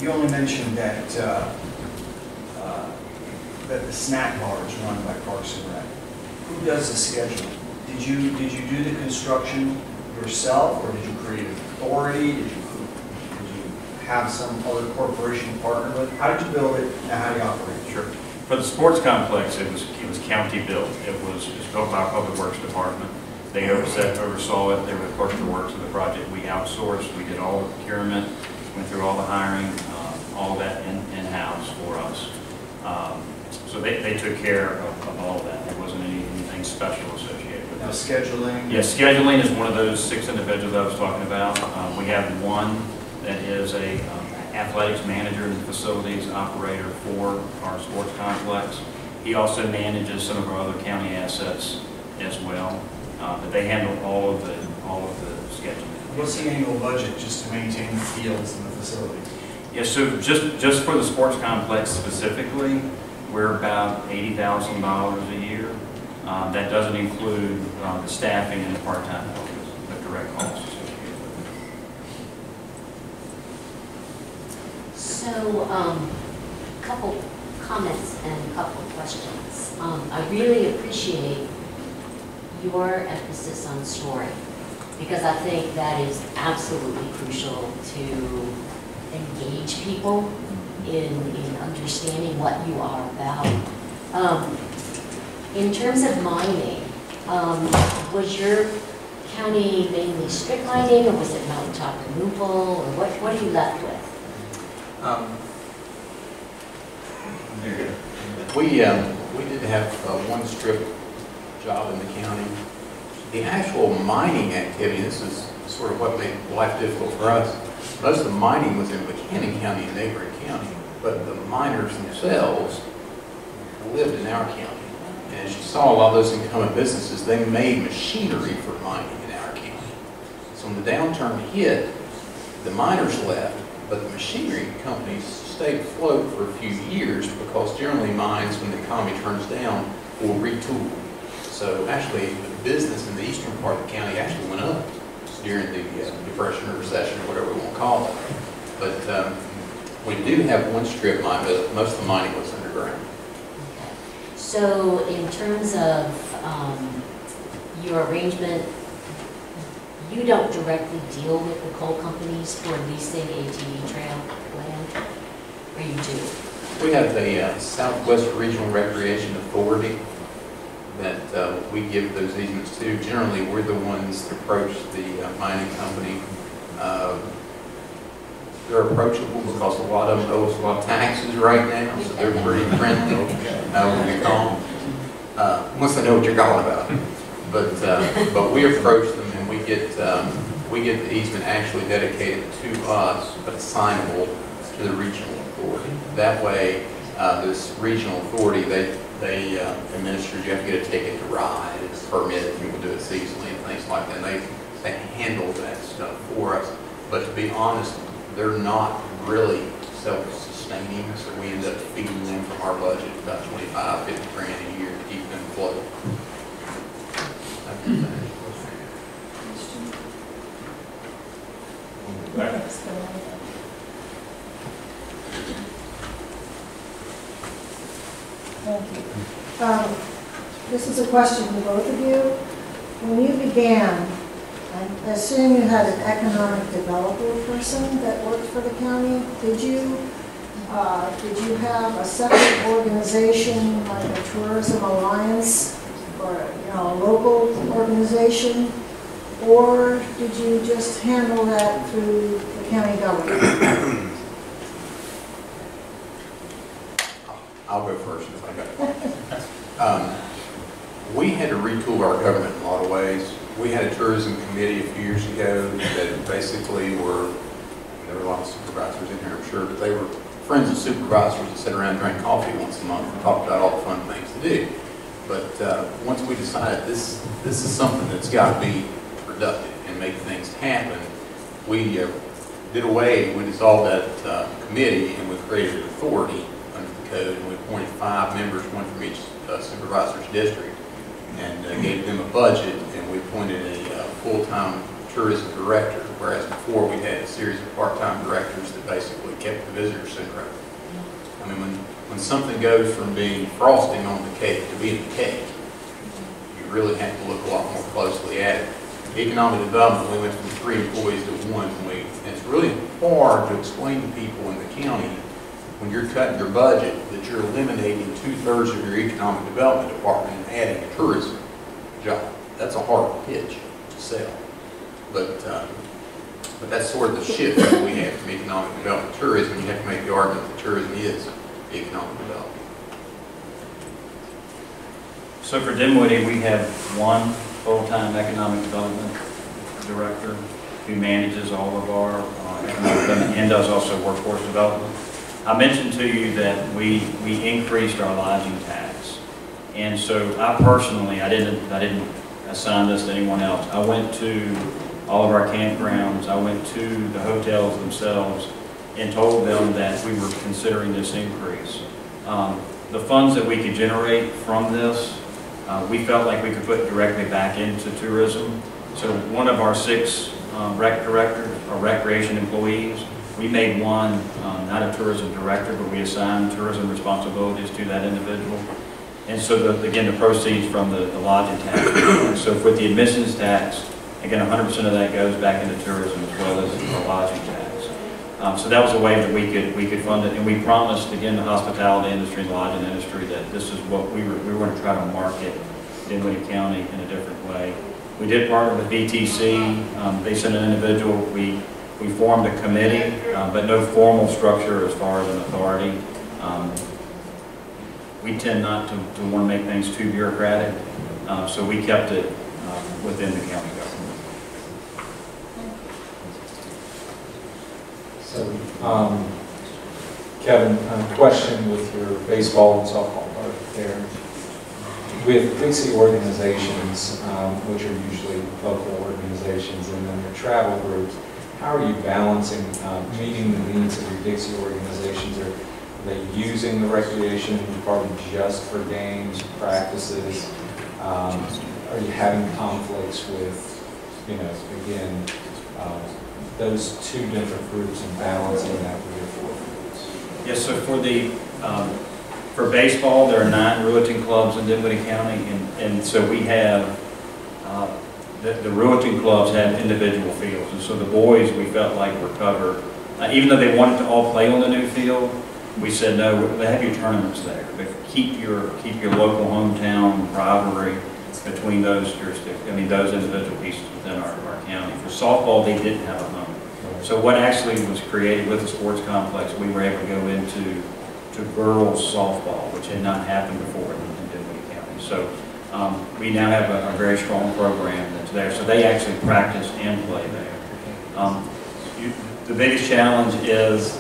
you only mentioned that that the snack bar is run by Parks and Rec. Who does the scheduling? Did you do the construction yourself, or did you create an authority? Did you have some other corporation partner with? How did you build it, and how do you operate it? Sure. For the sports complex, it was county built. It was built by our Public Works Department. They oversaw it. They were the clerk of the works of the project. We outsourced. We did all the procurement, went through all the hiring, all of that in-house for us. So they took care of all of that. There wasn't anything special associated with it. Now scheduling? Yeah, scheduling is one of those 6 individuals I was talking about. We have one that is a athletics manager and facilities operator for our sports complex. He also manages some of our other county assets as well. But they handle all of the scheduling. What's the annual budget just to maintain the fields and the facility? Yeah, so just for the sports complex specifically, we're about $80,000 a year. That doesn't include the staffing and the part-time workers, the direct costs associated with it. So, a couple comments and a couple of questions. I really appreciate your emphasis on story, because I think that is absolutely crucial to engage people in understanding what you are about. In terms of mining, was your county mainly strip mining, or was it mountaintop removal, or what are you left with? We did have one strip job in the county. The actual mining activity, this is sort of what made life difficult for us. Most of the mining was in Buchanan County and neighboring county, but the miners themselves lived in our county. And as you saw, a lot of those incumbent businesses, they made machinery for mining in our county. So when the downturn hit, the miners left, but the machinery companies stayed afloat for a few years, because generally mines, when the economy turns down, will retool. So actually, the business in the eastern part of the county actually went up during the depression or recession, or whatever we want to call it. But we do have one strip mine, but most of the mining was underground. So in terms of your arrangement, you don't directly deal with the coal companies for leasing ATV trail land, or you do? We have the Southwest Regional Recreation Authority that we give those easements to. Generally, we're the ones that approach the mining company. They're approachable because a lot of them owe us a lot of taxes right now, so they're pretty friendly when we call them. unless they know what you're calling about. But we approach them and we get the easement actually dedicated to us, but assignable to the regional authority. That way, this regional authority, they administer, you have to get a ticket to ride, it's permitted, you can do it seasonally and things like that. They handle that stuff for us. But to be honest, they're not really self-sustaining, so we end up feeding them from our budget about 25, 50 grand a year to keep them afloat. Thank you. This is a question for both of you. When you began, I assume you had an economic developer person that worked for the county. Did you have a separate organization like a tourism alliance or a local organization, or did you just handle that through the county government? I'll go first if I got it. We had to retool our government in a lot of ways. We had a tourism committee a few years ago that basically there were a lot of supervisors in here, I'm sure, but they were friends of supervisors that sat around and drank coffee once a month and talked about all the fun things to do. But once we decided this is something that's got to be productive and make things happen, we we dissolved that committee and we created an authority under the code, and we appointed 5 members, one from each supervisor's district, and gave them a budget, and we appointed a full-time tourism director, whereas before we had a series of part-time directors that basically kept the visitor center open. I mean, when something goes from being frosting on the cake to being the cake, you really have to look a lot more closely at it. Economic development, we went from 3 employees to 1, and it's really hard to explain to people in the county when you're cutting your budget that you're eliminating 2/3 of your economic development department and adding a tourism job. That's a hard pitch to sell. But that's sort of the shift that we have from economic development to tourism. You have to make the argument that tourism is economic development. So for Dinwiddie, we have 1 full-time economic development director who manages all of our economic development and does also workforce development. I mentioned to you that we increased our lodging tax, and so I personally, I didn't assign this to anyone else. I went to all of our campgrounds, I went to the hotels themselves and told them that we were considering this increase. The funds that we could generate from this, we felt like we could put directly back into tourism. So one of our 6 rec directors, or recreation employees, we made one, not a tourism director, but we assigned tourism responsibilities to that individual. And so, again, the proceeds from the lodging tax. So with the admissions tax, again, 100% of that goes back into tourism as well as the lodging tax. So that was a way that we could fund it. And we promised, again, the hospitality industry and the lodging industry that this is what we were going to try to market Dinwiddie County in a different way. We did partner with VTC. They sent an individual. We formed a committee, but no formal structure as far as an authority. We tend not to want to make things too bureaucratic, so we kept it within the county government. So, Kevin, a question with your baseball and softball part there. With Dixie organizations, which are usually local organizations, and then your travel groups, how are you balancing meeting the needs of your Dixie organizations? Are they using the recreation department just for games, practices? Are you having conflicts with, again, those 2 different groups and balancing that with your 4 groups? Yes, so for baseball, there are 9 Rueting clubs in Dinwiddie County, and so we have the Rueting clubs have individual fields, and so the boys we felt like were covered. Even though they wanted to all play on the new field, we said no. They have your tournaments there, but keep your local hometown rivalry between those jurisdictions. I mean, those individual pieces within our county. For softball, they didn't have a home. So what actually was created with the sports complex, we were able to go into girls softball, which had not happened before in Dinwiddie County. So We now have a very strong program that's there, so they actually practice and play there. The biggest challenge is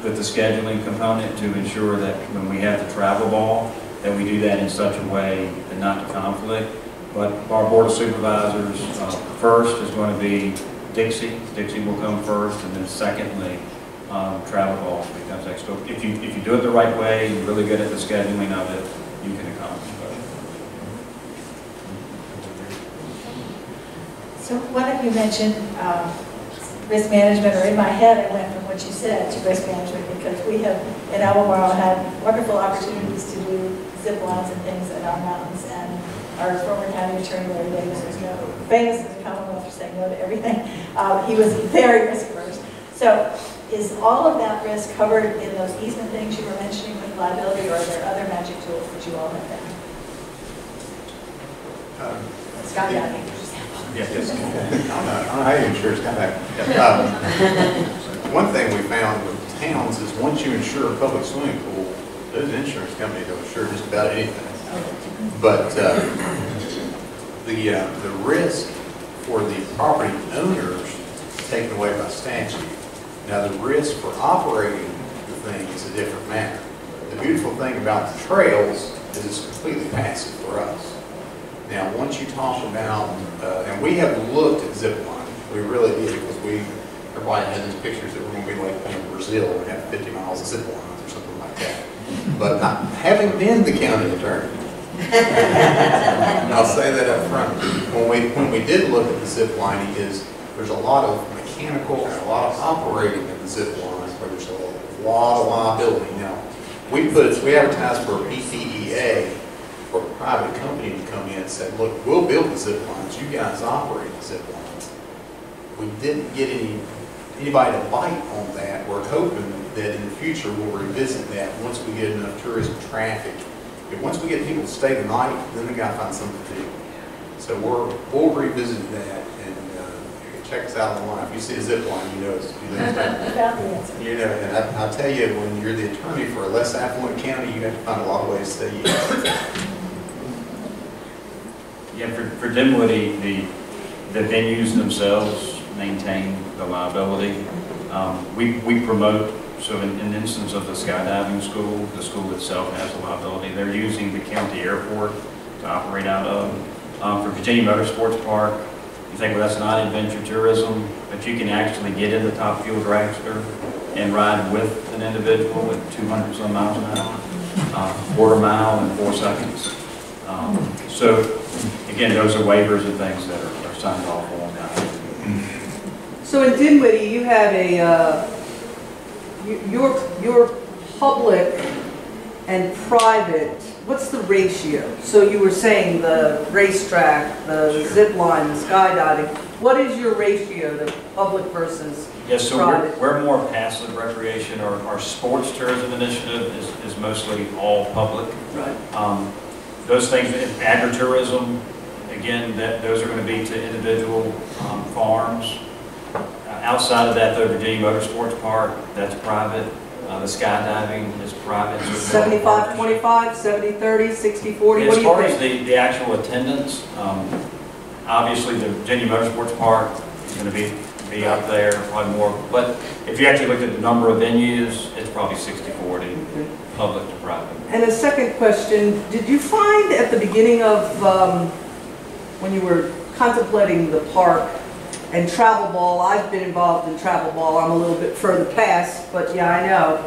with the scheduling component to ensure that when we have the travel ball, that we do that in such a way that not to conflict. But our Board of Supervisors, first is going to be Dixie. Dixie will come first, and then secondly, travel ball becomes next. So if you do it the right way, you're really good at the scheduling of it, you can accomplish both. So one of you mentioned risk management, or in my head I went from what you said to risk management, because we have in Albemarle had wonderful opportunities to do zip lines and things at our mountains, and our former county attorney Larry Davis was famous in the Commonwealth for saying no to everything. He was very risk averse. So is all of that risk covered in those easement things you were mentioning with liability, or are there other magic tools that you all have found? Scott, yeah, I think. Yes. On how you insure skydive. One thing we found with towns is once you insure a public swimming pool, those insurance companies will insure just about anything. But the risk for the property owners is taken away by statute. Now the risk for operating the thing is a different matter. The beautiful thing about the trails is it's completely passive for us. Now, once you talk about, and we have looked at zip line, we really did, because everybody had these pictures that we're going to be like in Brazil and have 50 miles of zip lines or something like that. But not having been the county attorney, I'll say that up front. When we did look at the zip line, there's a lot of mechanical and a lot of operating of the zip lines, where there's a lot of liability. Now, we advertised for a PTEA, for a private company to come in and say, look, we'll build the zip lines, you guys operate the zip lines. We didn't get anybody to bite on that. We're hoping that in the future we'll revisit that once we get enough tourism traffic. If once we get people to stay the night, then we got to find something to do. So we'll revisit that, and check us out online. If you see a zip line, you know it's you know, and I'll tell you, when you're the attorney for a less affluent county, you have to find a lot of ways to say yes. Yeah, for Dinwiddie, the venues themselves maintain the liability. We promote, so in an instance of the skydiving school, the school itself has a liability. They're using the county airport to operate out of. For Virginia Motorsports Park, you think, well, that's not adventure tourism, but you can actually get in the Top Fuel dragster and ride with an individual at 200 some miles an hour, quarter mile in 4 seconds. So again, those are waivers and things that are signed off on now. So in Dinwiddie, you have your public and private, what's the ratio? So you were saying the racetrack, the zip line, the skydiving. What is your ratio, the public versus yes, so private? we're more passive recreation. Our sports tourism initiative is mostly all public. Right. Those things, Agri Tourism, again, those are going to be to individual farms. Outside of that, the Virginia Motorsports Park, that's private. The skydiving is private. 75-25, 70-30, 60-40? As far as the actual attendance, obviously the Virginia Motorsports Park is going to be up there, probably more. But if you actually look at the number of venues, it's probably 60-40, public to private. And a second question, did you find at the beginning of, when you were contemplating the park and travel ball, I've been involved in travel ball, I'm a little bit further past, but yeah, I know.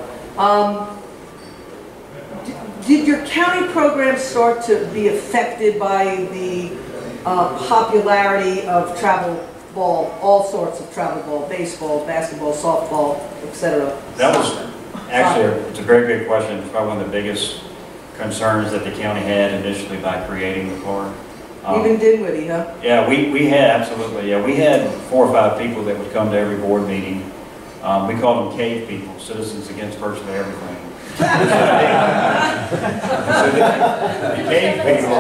Did your county program start to be affected by the popularity of travel ball, all sorts of travel ball, baseball, basketball, softball, etc.? That was actually, it's a very good question. It's probably one of the biggest concerns that the county had initially by creating the park. Even Dinwiddie, huh? Yeah, we had, absolutely, yeah. We had 4 or 5 people that would come to every board meeting. We called them cave people, citizens against virtually everything. So the cave people,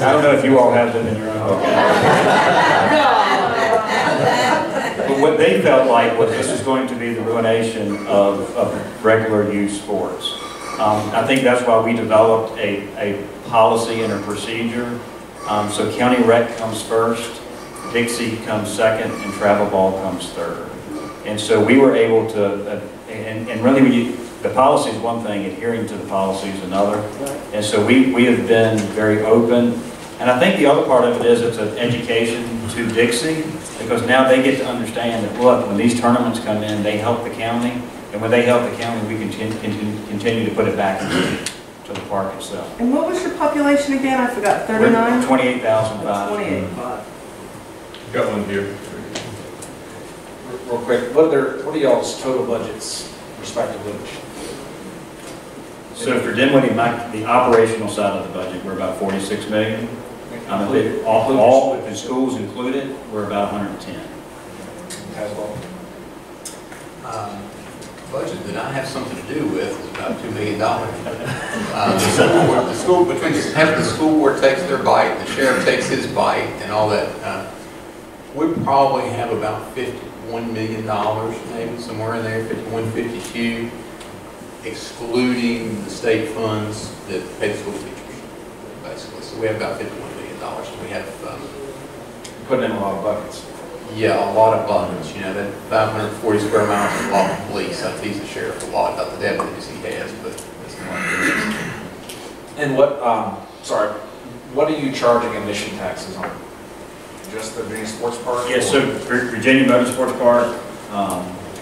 I don't know if you all have them in your own vocabulary. But what they felt like was this was going to be the ruination of regular youth sports. I think that's why we developed a policy and a procedure. So county rec comes first, Dixie comes second, and travel ball comes third. And so we were able to, and really when you, the policy is one thing, adhering to the policy is another. And so we have been very open. And I think the other part of it is it's an education to Dixie, because now they get to understand that, look, when these tournaments come in, they help the county. And when they help the county, we can continue to put it back into the park itself. And what was your population again? I forgot, 39? 28,005. 28,500. Got one here. Real quick, what are y'all's total budgets respectively? So for Dinwiddie, the operational side of the budget, we're about 46 million. All with the schools included, we're about 110. Tazewell. Budget that I have something to do with is about $2 million. The school, between having the school board takes their bite, the sheriff takes his bite, and all that, we probably have about $51 million, maybe somewhere in there, 51, 52, excluding the state funds that pay the school teachers, basically. So we have about $51 million. So we have putting in a lot of buckets. Yeah, a lot of buckets. You know, that 540 square miles is a lot of police. I tease the sheriff a lot about the deputies he has, but it's not. And what, sorry, what are you charging admission taxes on? Just the Virginia Sports Park? Yes, so Virginia Motorsports Park,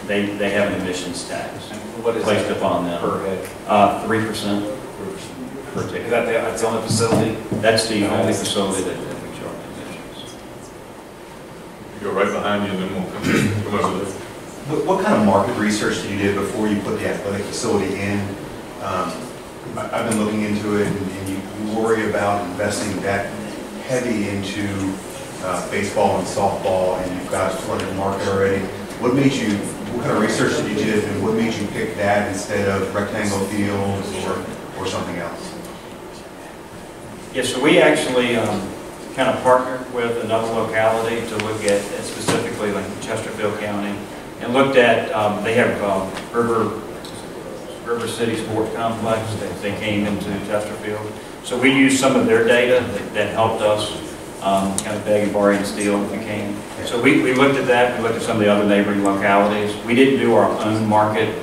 they have an admissions tax. What is placed that upon them? Per head? 3% per ticket. Is that that's the only facility? That's the only facility that we charge admissions. Go right behind you and then we'll come over there. What kind of market research did you do before you put the athletic facility in? I've been looking into it, and you worry about investing that heavy into baseball and softball, and you've got a flooded market already. What kind of research did you do, and what made you pick that instead of rectangle fields or something else? Yeah, so we actually kind of partnered with another locality to look at specifically like Chesterfield County, and looked at, they have River City Sport Complex. They came into Chesterfield. So we used some of their data that helped us kind of beg and borrow and steal if we can. So we looked at that. We looked at some of the other neighboring localities. We didn't do our own market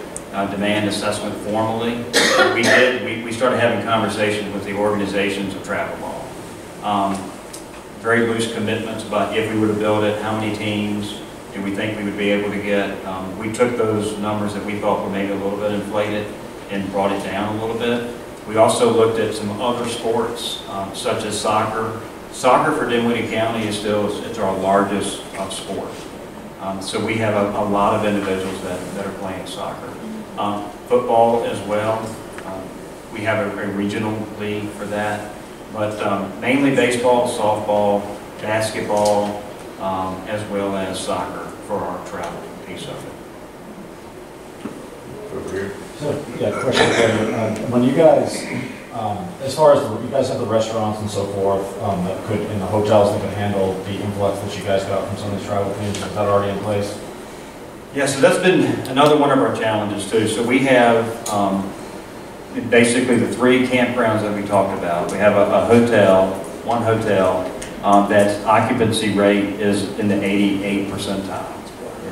demand assessment formally. But we did. We started having conversations with the organizations of travel ball. Very loose commitments about if we were to build it, how many teams do we think we would be able to get. We took those numbers that we thought were maybe a little bit inflated and brought it down a little bit. We also looked at some other sports, such as soccer. Soccer for Dinwiddie County is still, it's our largest sport. So we have a lot of individuals that are playing soccer. Football as well. We have a regional league for that. But mainly baseball, softball, basketball, as well as soccer for our travel piece of it. Over here. So, yeah, question for you. When you guys, as far as you guys have the restaurants and so forth, that could, in the hotels that could handle the influx that you guys got from some of these travel teams, is that already in place? Yeah, so that's been another one of our challenges too. So we have basically the 3 campgrounds that we talked about. We have a hotel, one hotel, that's occupancy rate is in the 88th percentile.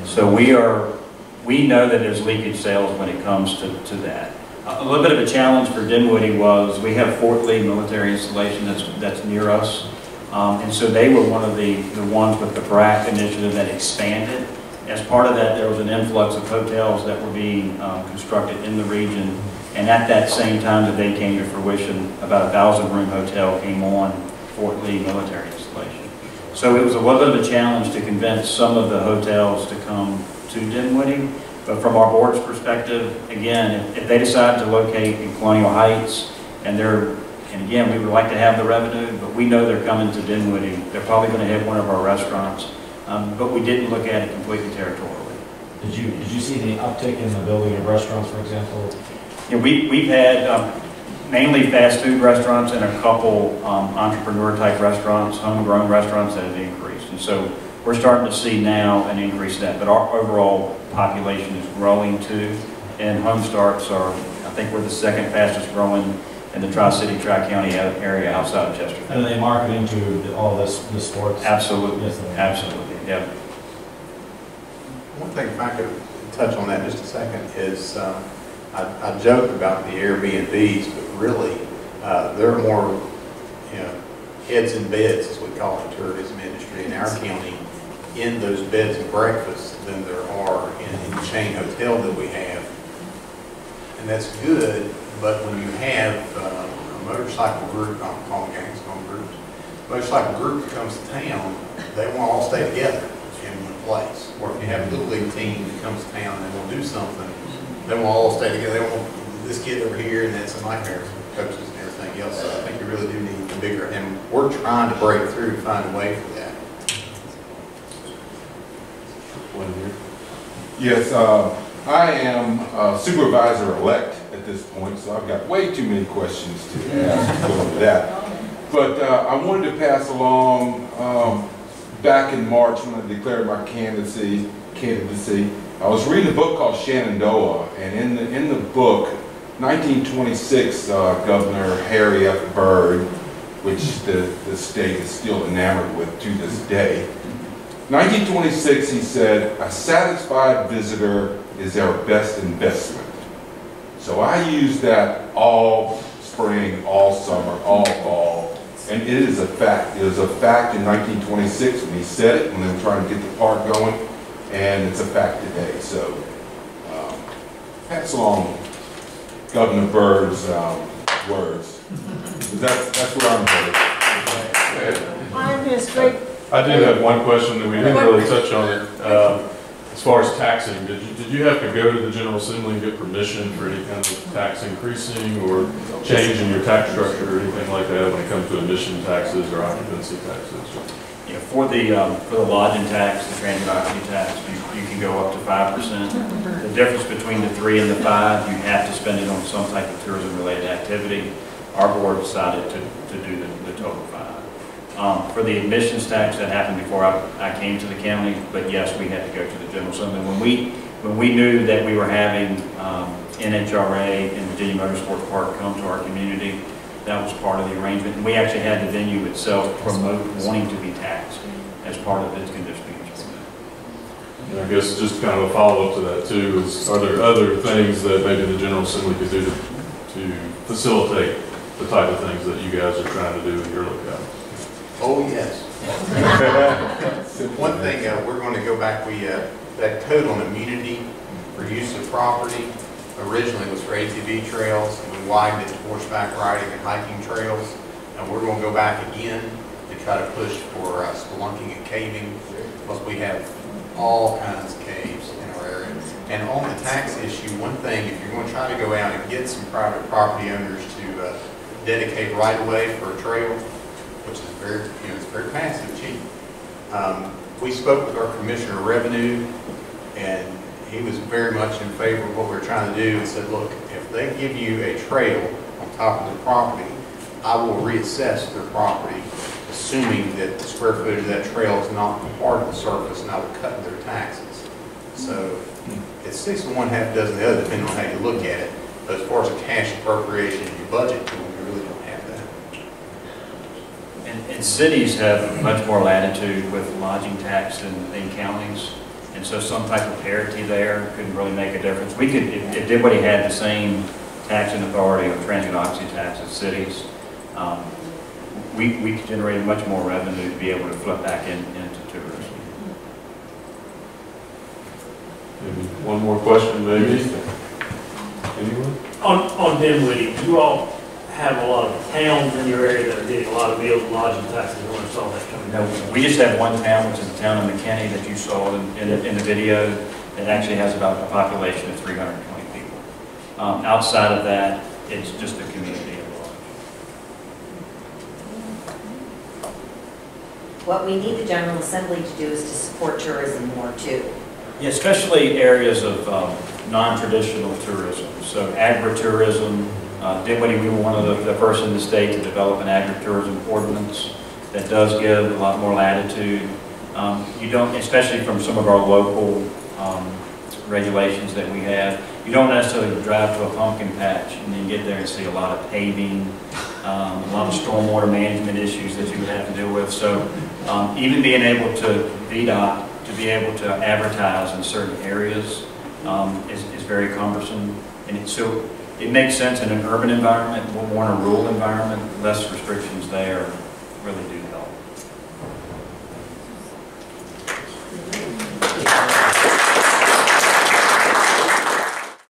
So we know that there's leakage sales when it comes to that. A little bit of a challenge for Dinwiddie was we have Fort Lee military installation that's near us. And so they were one of the ones with the BRAC initiative that expanded. As part of that, there was an influx of hotels that were being constructed in the region. And at that same time that they came to fruition, about a 1,000-room hotel came on Fort Lee military installation. So it was a little bit of a challenge to convince some of the hotels to come to Dinwiddie. But from our board's perspective, again, if they decide to locate in Colonial Heights, and again, we would like to have the revenue, but we know they're coming to Dinwiddie. They're probably going to hit one of our restaurants. But we didn't look at it completely territorially. Did you see any uptick in the building of restaurants, for example? Yeah, we've had mainly fast food restaurants and a couple entrepreneur-type restaurants, homegrown restaurants that have increased. And so we're starting to see now an increase in that. But our overall population is growing too, and home starts are think we're the second fastest growing in the Tri-City, Tri-County area outside of Chesterfield. And are they marketing to all this sports? Absolutely, Yes, they are. absolutely, yeah. One thing, if I could touch on that just a second, is I joked about the Airbnbs, but really, there are more, heads in beds, as we call it, in the tourism industry in our county, in those beds and breakfasts than there are in the chain hotel that we have. And that's good, but when you have a motorcycle group, I'm calling gangs, calling groups, motorcycle group that comes to town, they want to all stay together in one place. Or if you have a little league team that comes to town and they want to do something, they want to all stay together. They want this kid over here, and that's a nightmare for coaches and everything else. So I think you really do need the bigger, and we're trying to break through and find a way for that. Yes, I am supervisor-elect at this point, so I've got way too many questions to ask to go into that. But I wanted to pass along, back in March when I declared my candidacy, I was reading a book called Shenandoah, and in the book, 1926, Governor Harry F. Byrd, which the state is still enamored with to this day, 1926, he said, "A satisfied visitor is our best investment." So I used that all spring, all summer, all fall, and it is a fact. It was a fact in 1926 when he said it, when they were trying to get the park going, and it's a fact today. So pass along Governor Byrd's words. That's what I'm headed. I'm his great. I do have one question that we didn't really touch on it. As far as taxing, did you have to go to the General Assembly and get permission for any kind of tax increasing or change in your tax structure or anything like that when it comes to emission taxes or occupancy taxes? Yeah, for the lodging tax, the transit occupancy tax, you can go up to 5%. The difference between the 3 and the 5, you have to spend it on some type of tourism-related activity. Our board decided to do the total 5. For the admissions tax, that happened before I came to the county, but yes, we had to go to the General Assembly. When we knew that we were having NHRA and Virginia Motorsports Park come to our community, that was part of the arrangement. And we actually had the venue itself promote wanting to be taxed as part of its conditional use permit. And I guess just kind of a follow-up to that too is, are there other things that maybe the General Assembly could do to facilitate the type of things that you guys are trying to do in your locale? Oh, yes. One thing, we're going to go back, that code on amenity for use of property originally was for ATV trails, and we widened it to horseback riding and hiking trails, and we're going to go back again and try to push for spelunking and caving, because we have all kinds of caves in our area. And on the tax issue, one thing, if you're going to try to go out and get some private property owners to dedicate right-of-way for a trail, which is very, it's very passive, cheap. We spoke with our Commissioner of Revenue, and he was very much in favor of what we were trying to do, and said, look, if they give you a trail on top of their property, I will reassess their property, assuming that the square footage of that trail is not part of the surface, and I will cut their taxes. So it's 6 of one, half a dozen of the other, depending on how you look at it. But as far as a cash appropriation in your budget, you really don't have that. And cities have much more latitude with lodging tax than counties. And so some type of parity there couldn't really make a difference. We could, if Dinwiddie had the same taxing authority or transient occupancy tax as cities, we could generate much more revenue to be able to flip back into tourism. Maybe one more question, maybe? Anyone? On Dinwiddie, you all have a lot of towns in your area that are getting a lot of meals and lodging taxes. I want to saw that coming down. No, we just have one town, which is the town of McKinney that you saw in the video, that actually has about a population of 320 people. Outside of that, it's just a community at large. What we need the General Assembly to do is to support tourism more too. Yeah, especially areas of non-traditional tourism. So agri-tourism, Dinwiddie, we were one of the first in the state to develop an agri-tourism ordinance that does give a lot more latitude. You don't, especially from some of our local regulations that we have, you don't necessarily drive to a pumpkin patch and then get there and see a lot of paving, a lot of stormwater management issues that you would have to deal with. So even being able to, VDOT, to be able to advertise in certain areas is very cumbersome. And so it makes sense in an urban environment, more in a rural environment, less restrictions there really do help.